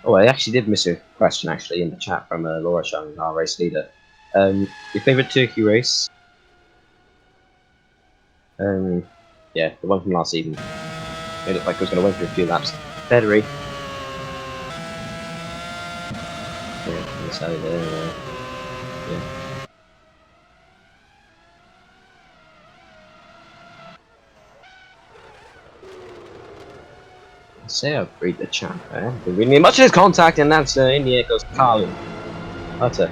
S1: Oh, I actually did miss a question actually in the chat from Laura Chung, our race leader. Your favourite Turkey race? Yeah, the one from last season. It looked like it was going to win for a few laps. Federi. Yeah, decided there. Yeah. I say I've read the chat there. Been reading much of his contact, and that's in the air goes Carlin. Utter.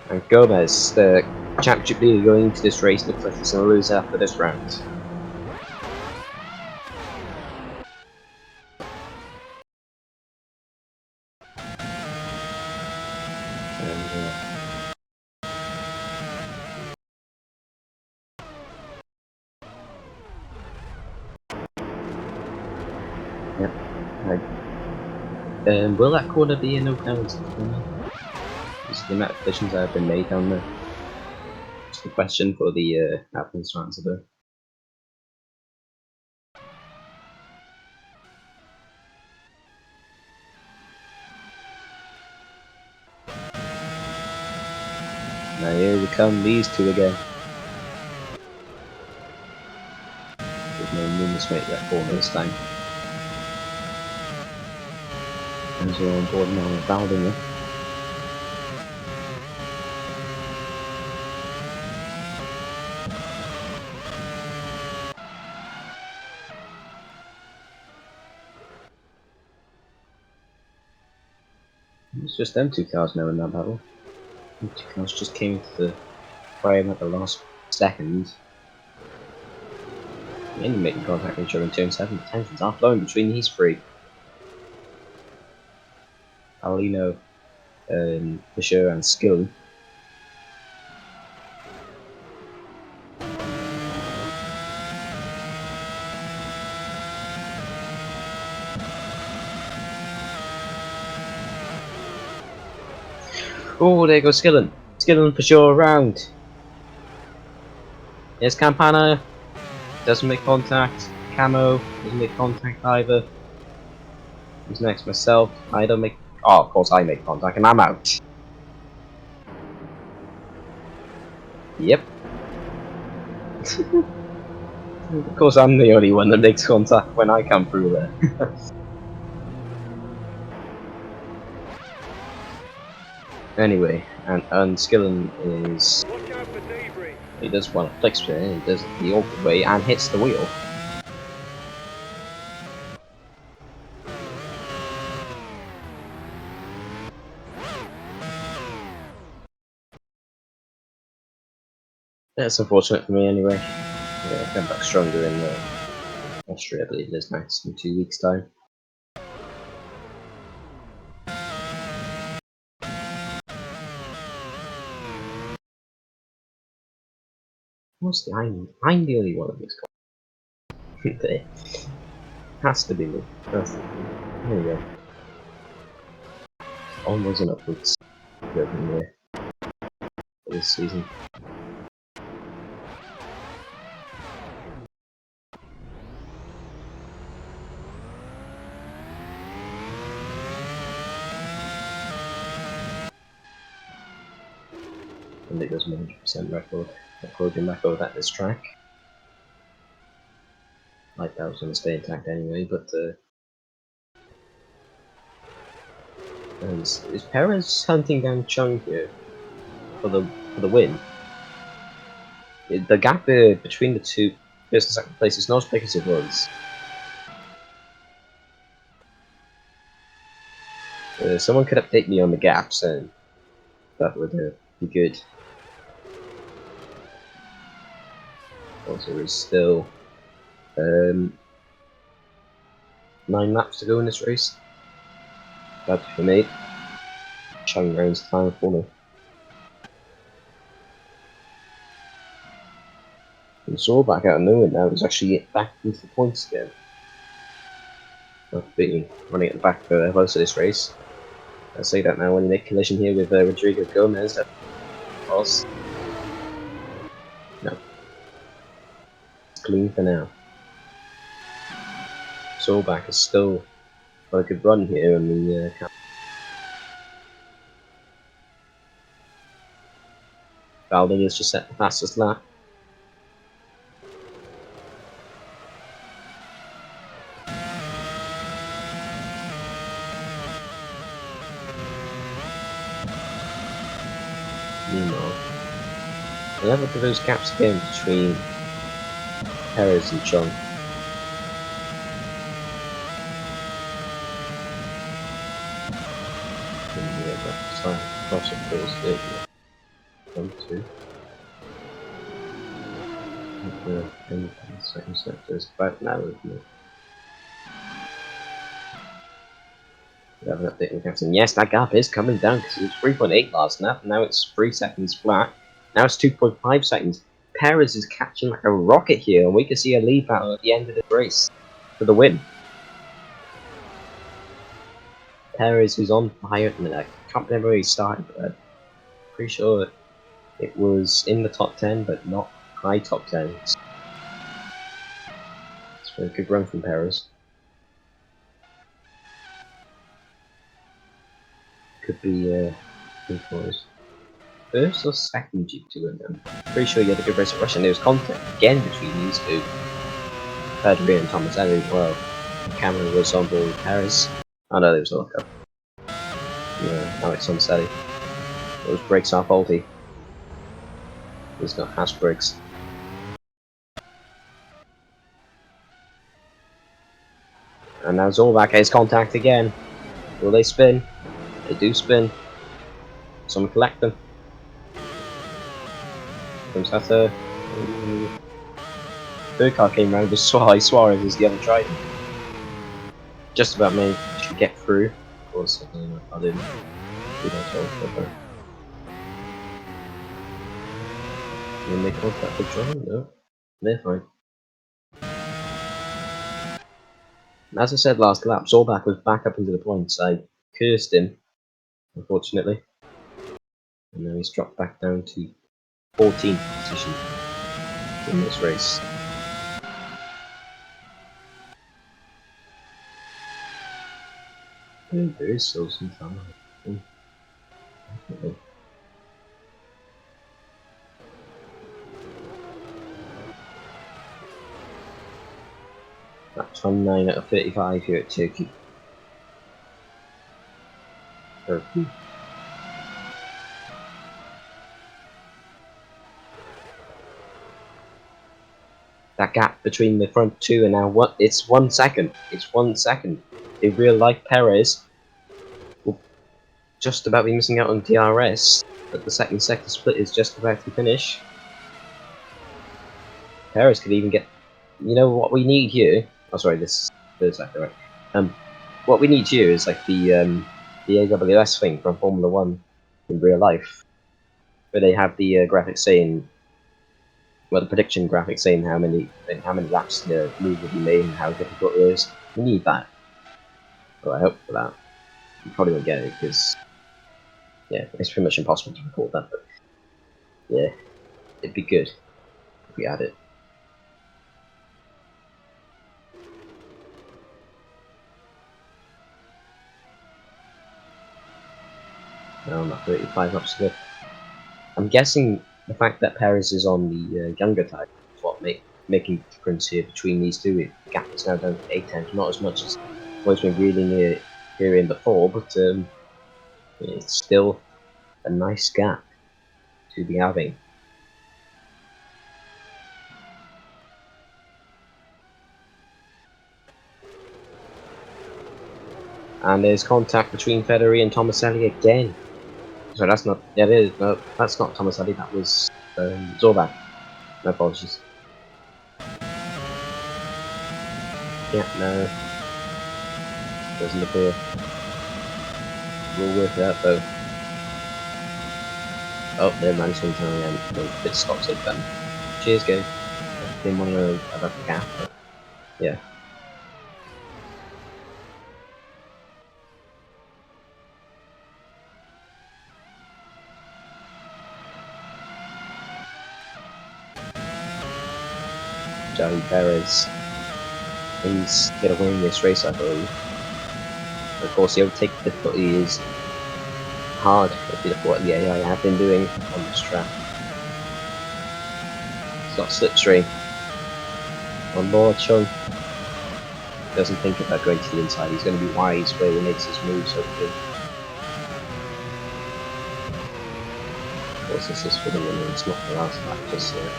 S1: And Gomez, the championship leader going into this race, looks like he's going to lose after this round. Will that corner be a no penalty corner? Is the amount of collisions that have been made down there? It's the question for the admins to answer though. Now here come these two again. There's no movement to make that corner this time. As we're on board now with Valdinger. It's just them two cars now in that battle. The two cars just came into the frame at the last second. Only making contact with each other in turn 7. The tensions are flowing between these three. Paulino, Fisher and Skill. Oh, there goes Skillen. Skillen for sure around. Here's Campana. Doesn't make contact. Camo doesn't make contact either. Who's next? Myself. I don't make. Oh, of course I make contact and I'm out. Yep. Of course I'm the only one that makes contact when I come through there. Anyway, and Skillen is. He does one flick spin, he does it the awkward way and hits the wheel. That's unfortunate for me anyway. Yeah, I come back stronger in Austria, I believe it is next in 2 weeks' time. Mostly I'm the only one of this guy. Has to be me. Has to be me. There we go. Onwards and upwards. Every year. This season. And it goes 100% record. Podium record at this track. Like that was going to stay intact anyway, but is Perez hunting down Chung here for the win? The gap between the two first and second place is not as big as it was. Someone could update me on the gaps, and that would be good. Also, there's still 9 laps to go in this race. That's for me. Chung rounds the final corner. And saw back out of nowhere now, it's actually back into the points again. After being running at the back for most of this race. I say that now when you make collision here with Rodrigo Gomez, that was no. It's clean for now. Solback is still got a good run here on the Balding has just set the fastest lap. Meanwhile, the level of those gaps again between Perez and Chung. And yeah, that's like cross of course, 1, 2. The second sector is about now, isn't it? We have an update on Captain. Yes, that gap is coming down because it was 3.8 last lap. Now it's 3 seconds flat. Now it's 2.5 seconds. Perez is catching like a rocket here, and we can see a lead battle at the end of the race for the win. Perez, who's on fire at the minute. I can't remember where he started, but I'm pretty sure it was in the top 10, but not high top 10. It's a good run from Perez. Could be for his first or second GP2 in them. Pretty sure he had a good race at Russia, and there was contact again between these two. Federer and Tomaselli as well. The camera was on board Perez. Oh no, there was a lookup. Yeah, Alex Tomaselli. Those brakes are faulty. He's got hash brakes. And now Zorbach has contact again. Will they spin? They do spin. Someone collect them. Comes Hatter. Third car came round with Suarez as the other driver. Just about managed to get through. Of course, I didn't. We don't talk about. When they contact the driver, no. They're fine. As I said last lap, Zorbach was back up into the points. I cursed him, unfortunately. And now he's dropped back down to 14th position in this race. There is still some time. Definitely. That's 29 out of 35 here at Turkey. That gap between the front two and now what? It's 1 second. It's 1 second. In real life, Perez will just about be missing out on DRS, but the second sector split is just about to finish. Perez could even get. You know what we need here? Oh, sorry, this is third sector, right? What we need here is like the AWS thing from Formula One in real life, where they have the graphics saying, well, the prediction graphics saying how many laps the move will be made and how difficult it is. We need that. Well, I hope for that. You probably won't get it because, yeah, it's pretty much impossible to record that. But yeah, it'd be good if we had it. No, not 35 laps to go. I'm guessing the fact that Perez is on the younger type is what making the difference here between these two. The gap is now down to 8 tenths, not as much as it's been really near here in before, but it's still a nice gap to be having. And there's contact between Federer and Tomaselli again. So that's not. Yeah, it is. No, that's not Tomaselli. That was Zorbach. My apologies. Yeah, no. Doesn't appear. We'll work it out though. Oh, they're managing to pit stops it then. Cheers, guys. Didn't want to know about the gap, but yeah. Joey Perez, he's gonna win this race, I believe. Of course, the overtake difficulty is hard if you look at what the AI have been doing on this track. It's not slipstream. On Lord Chung doesn't think about going to the inside. He's going to be wise where he makes his moves, hopefully. Of course, this is for the winner. It's not the last lap just yet.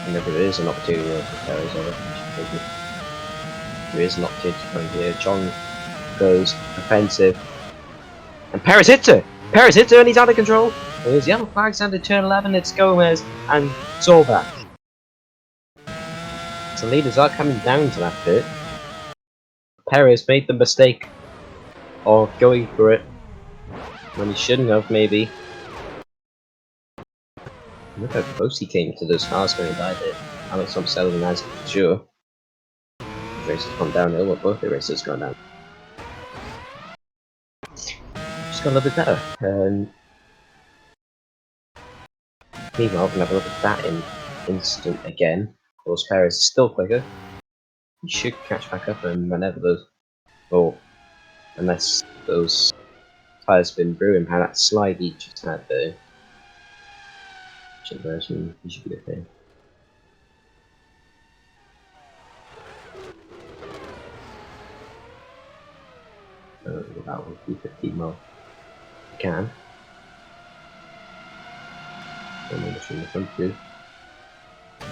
S1: Whenever there is an opportunity for Perez, I reckon there is an opportunity from here. Chong goes offensive. And Perez hits her! Perez hits her and he's out of control! There's yellow flags under turn 11, it's Gomez and Zorbach. So leaders are coming down to that bit. Perez made the mistake of going for it when he shouldn't have, maybe. Look how close he came to those cars going by there. Alex Tomaselli has for sure. The race has gone downhill, but both the races gone down. just got a little bit better. Meanwhile, we can have a look at that in instant again. Of course, Perez is still quicker. He should catch back up, and whenever those, or unless those tyres spin through him, how that slide he just had there. Version, he should be okay. That would be 15 mile. Can. And then in the front too. I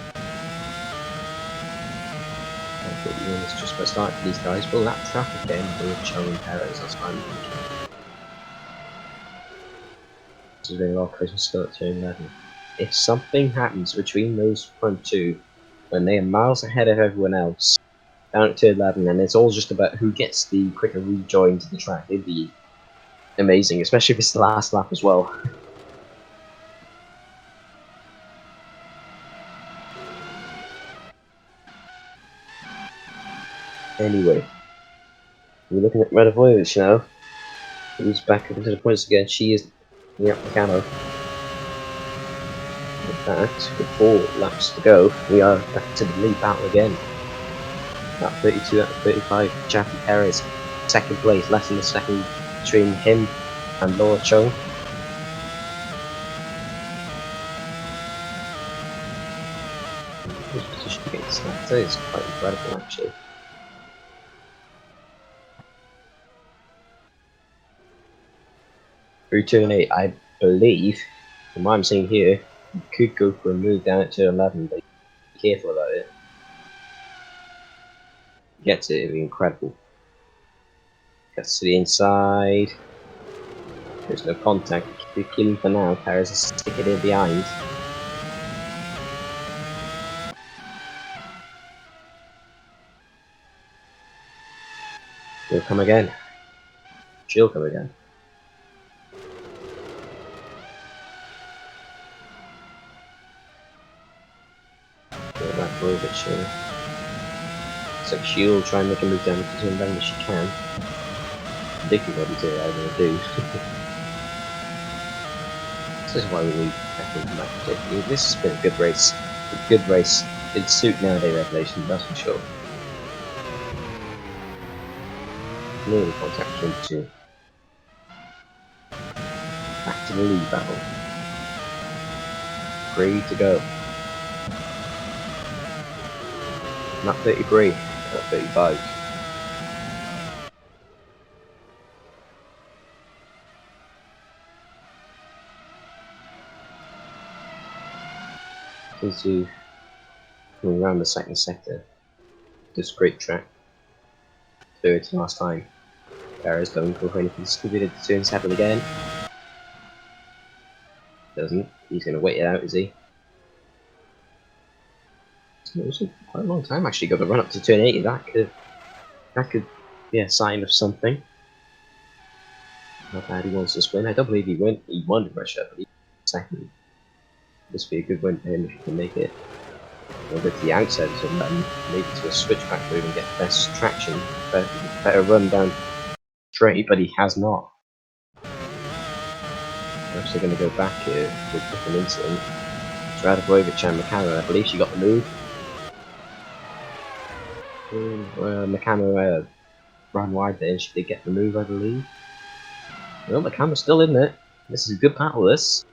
S1: thought you was just by starting for these guys. Well, that traffic game with Chung and Perez, that's fine. This is really well Christmas start to 11. If something happens between those front two, when they are miles ahead of everyone else, down to 11, and it's all just about who gets the quicker rejoin to the track, it'd be amazing, especially if it's the last lap as well. Anyway, we're looking at Radovojevic now, who's back up into the points again. She is up the camo. In fact, with 4 laps to go, we are back to the lead battle again. At 32 out of 35, Jackie Perez, second place, less than a second between him and Laura Chung. His position against that is quite incredible, actually. Through turn 8, I believe, from what I'm seeing here, you could go for a move down at turn 11, but be careful about it. Gets it, it'd be incredible. Gets to the inside. There's no contact. Keep it killing for now. Perez is sticking in behind. He'll come again. She'll come again. Go back for it, she'll. So she'll try and make a move down to turn 11 if she can. Ridiculous what he's going to do. This is why we need to come back to it. This has been a good race. A good race. It'd suit nowadays regulations, that's for sure. Nearly contact between the two. Back to the lead battle. Free to go. Not 33, not 35. Into coming around the second sector. This great track. Third to last time. Perez going for anything distributed to turn 7 again. Doesn't. He's going to wait it out, is he? It was quite a long time actually. Got to run up to turn 80. That could be a sign of something. Not bad. He wants this win. I don't believe he won the Russia, but he's second. This would be a good win for him if he can make it. A little bit to the outside of something, maybe to a switchback move and get best traction. Better run down straight, but he has not. We're actually going to go back here with a different incident. It's Radovojevic and McCann. I believe she got the move. McCann ran wide there, and she did get the move, I believe. Well, McCann was still in there. This is a good battle, this.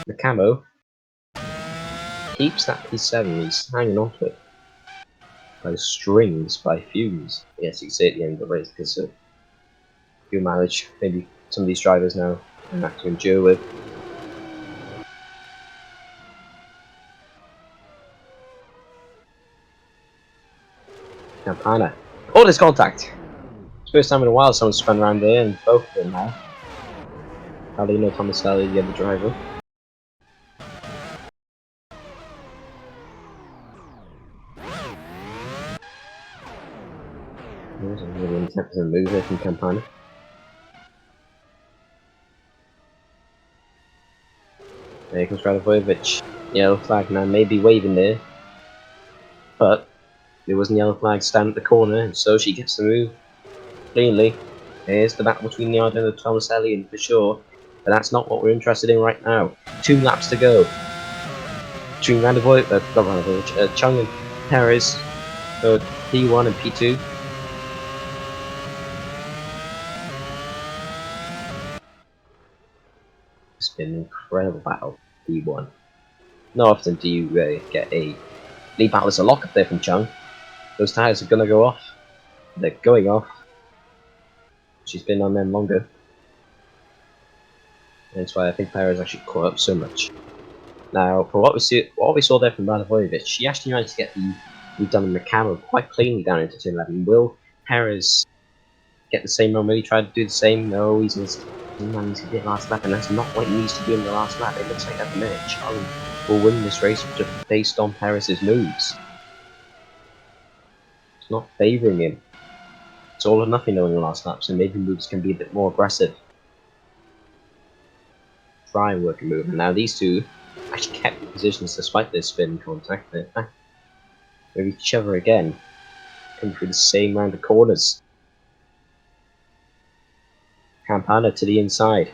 S1: McCamo keeps that P7, he's hanging on to it by strings, by fumes. Yes, you can see at the end of the race because of fuel mileage. Maybe some of these drivers now have to endure with. Campana. Oh, there's contact! It's the first time in a while someone's spun around there, and both of them now. Paulino Tomaselli, the other driver. There's a really intense move there from Campana. There comes Radovojevic. Yellow flag now may be waving there. But there was a yellow flag stand at the corner, and so she gets the move cleanly. Here's the battle between Nardo and Tomaselli, and for sure, but that's not what we're interested in right now. 2 laps to go. Between Chung and Perez for P1 and P2. It's been an incredible battle, P1. Not often do you get a lead battle as a lock up there from Chung. Those tyres are gonna go off. They're going off. She's been on them longer. And that's why I think Perez actually caught up so much. Now, for what we saw there from Radavojevic, she actually managed to get the lead done in the camera quite cleanly down into turn 11. Will Perez get the same run? Will he try to do the same? No, he's missed. He managed to get last lap, and that's not what he needs to do in the last lap. It looks like at the minute Chung will win this race just based on Perez's moves. It's not favouring him. It's all or nothing though in the last lap, so maybe moves can be a bit more aggressive. Try and work a move. And now these two actually kept the positions despite their spin contact. They're back with each other again, coming through the same round of corners. Campana to the inside.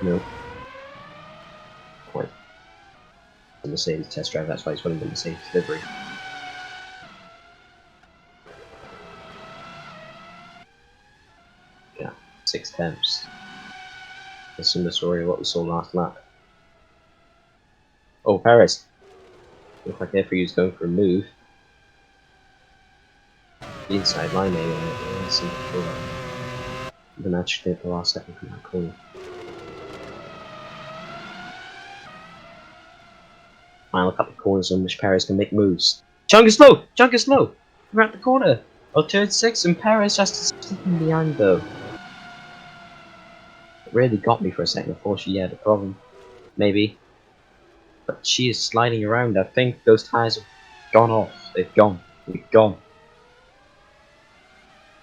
S1: No. Quite. The Mercedes test drive, that's why he's winning the Mercedes delivery. Yeah, 6 attempts. A similar story of what we saw last lap. Oh, Perez. Looks like there for you is going for a move. The inside line the match did the last second from that corner. Final couple of corners on which Perez can make moves. Chung is slow! Chung is slow! We're at the corner of turn 6 and Perez just sticking behind though. It really got me for a second. I thought she had a problem. Maybe. But she is sliding around. I think those tyres have gone off. They've gone. They've gone.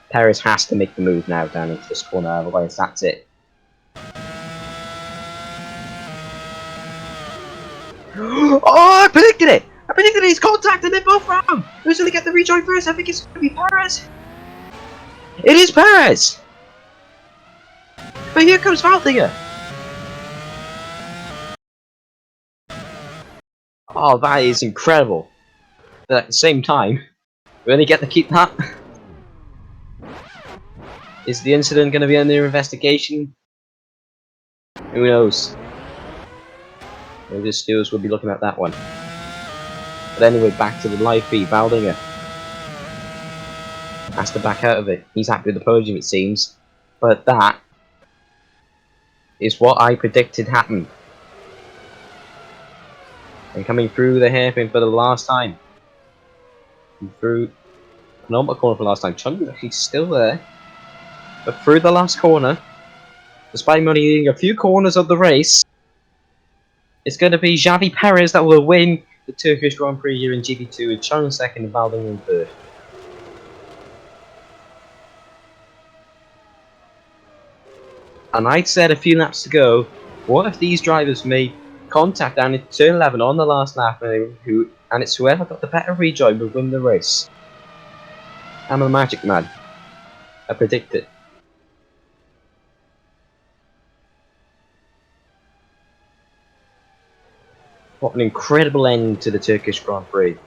S1: Perez has to make the move now down into this corner, otherwise that's it. Oh, I predicted it! I predicted it! He's contacted it both round! Who's going to get the rejoin first? I think it's going to be Perez. It is Perez! But here comes Valdinger! Oh, that is incredible. But at the same time, we only get to keep that. Is the incident going to be under investigation? Who knows? Maybe the stewards will be looking at that one. But anyway, back to the live feed. Valdinger has to back out of it. He's happy with the podium, it seems. But that is what I predicted happened. And coming through the hairpin for the last time. Through a normal corner for the last time. Chung is actually still there. But through the last corner, despite only needing a few corners of the race, it's going to be Xavi Perez that will win the Turkish Grand Prix here in GP2 with Chung second and Valdinger in third. And I said a few laps to go, what if these drivers made contact down in turn 11 on the last lap and it's whoever got the better rejoin would win the race. I'm a magic man. I predict it. What an incredible end to the Turkish Grand Prix.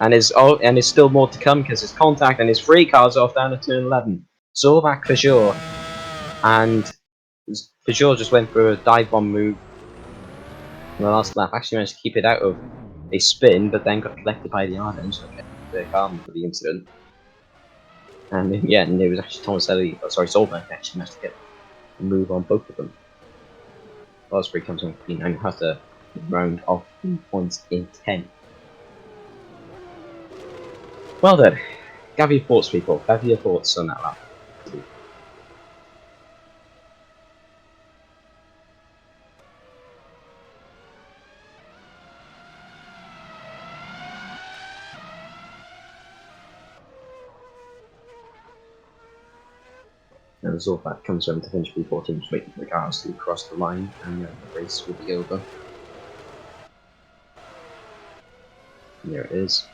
S1: And there's still more to come because there's contact and there's 3 cars off down at turn 11. Zorback for sure. And for sure just went for a dive bomb move in the last lap. Actually managed to keep it out of a spin, but then got collected by the Ardens, so kept the carbon for the incident. And in the end, it was actually Solberg actually managed to get a move on both of them. Osprey comes on clean and has a round of 3 points in 10. Well then, gather your thoughts, people. Gather your thoughts on that lap. And as all that comes home to finish P4 teams waiting for the cars to cross the line and the race will be over. And there it is.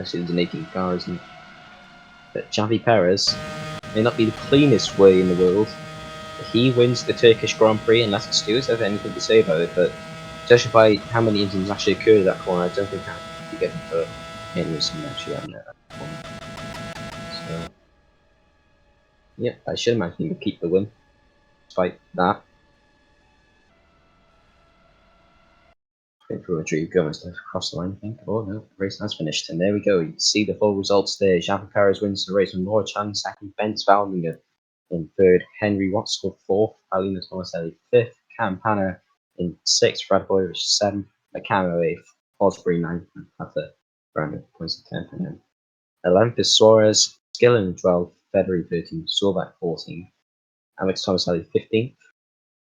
S1: Actually, there's an 18 car, isn't it? that Javi Perez may not be the cleanest way in the world. He wins the Turkish Grand Prix unless the stewards have anything to say about it, but judging by how many incidents actually occurred at that corner, I don't think that would be given for any reason actually having that corner. So, yeah, I should imagine he will keep the win despite that. For Rodrigo Gomez to cross the line, I think. Oh no, the race has finished, and there we go. You can see the full results there. Javi Perez wins the race with Nora Chan second, Ben Valdinger in third, Henry Watson fourth, Paulino Tomaselli fifth, Campana in sixth, Brad Boyrich seventh, Macamo eighth, Osbury ninth, and Pata Brandon points in tenth, and then 11th is Suarez, Skillen in 12th, Federer 13th, Sorback 14th, Alex Tomaselli 15th.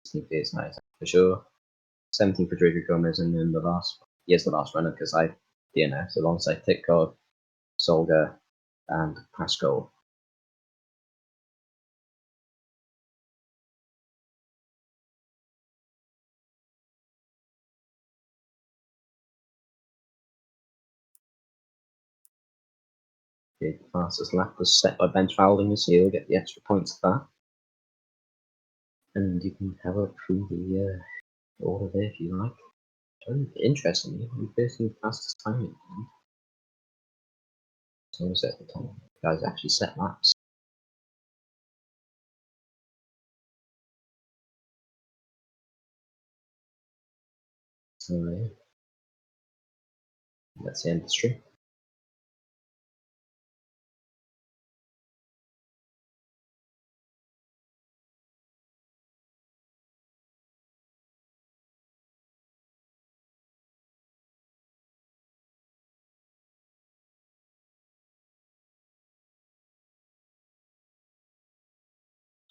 S1: 16th is nice for sure. 17th for Rodrigo Gomez, and then the last runner because I DNF'd alongside Titcog, Solga, and Pascal. The fastest lap was set by Ben Valdinger, so you'll get the extra points for that. And you can have a through the order there if you like. Interestingly, we first the fastest time in the end. So set the time. Guys actually set laps. So yeah. That's the industry.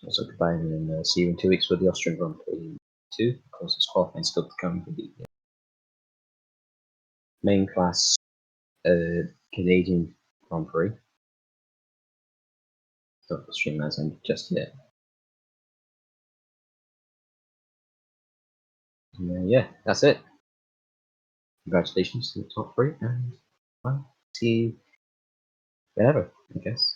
S1: Also combining and see you in 2 weeks for the Austrian Grand Prix 2. Of course, it's qualifying still to come for the main class Canadian Grand Prix. Don't stream as in just yet. And, yeah, that's it. Congratulations to the top three, and well, see you whenever, I guess.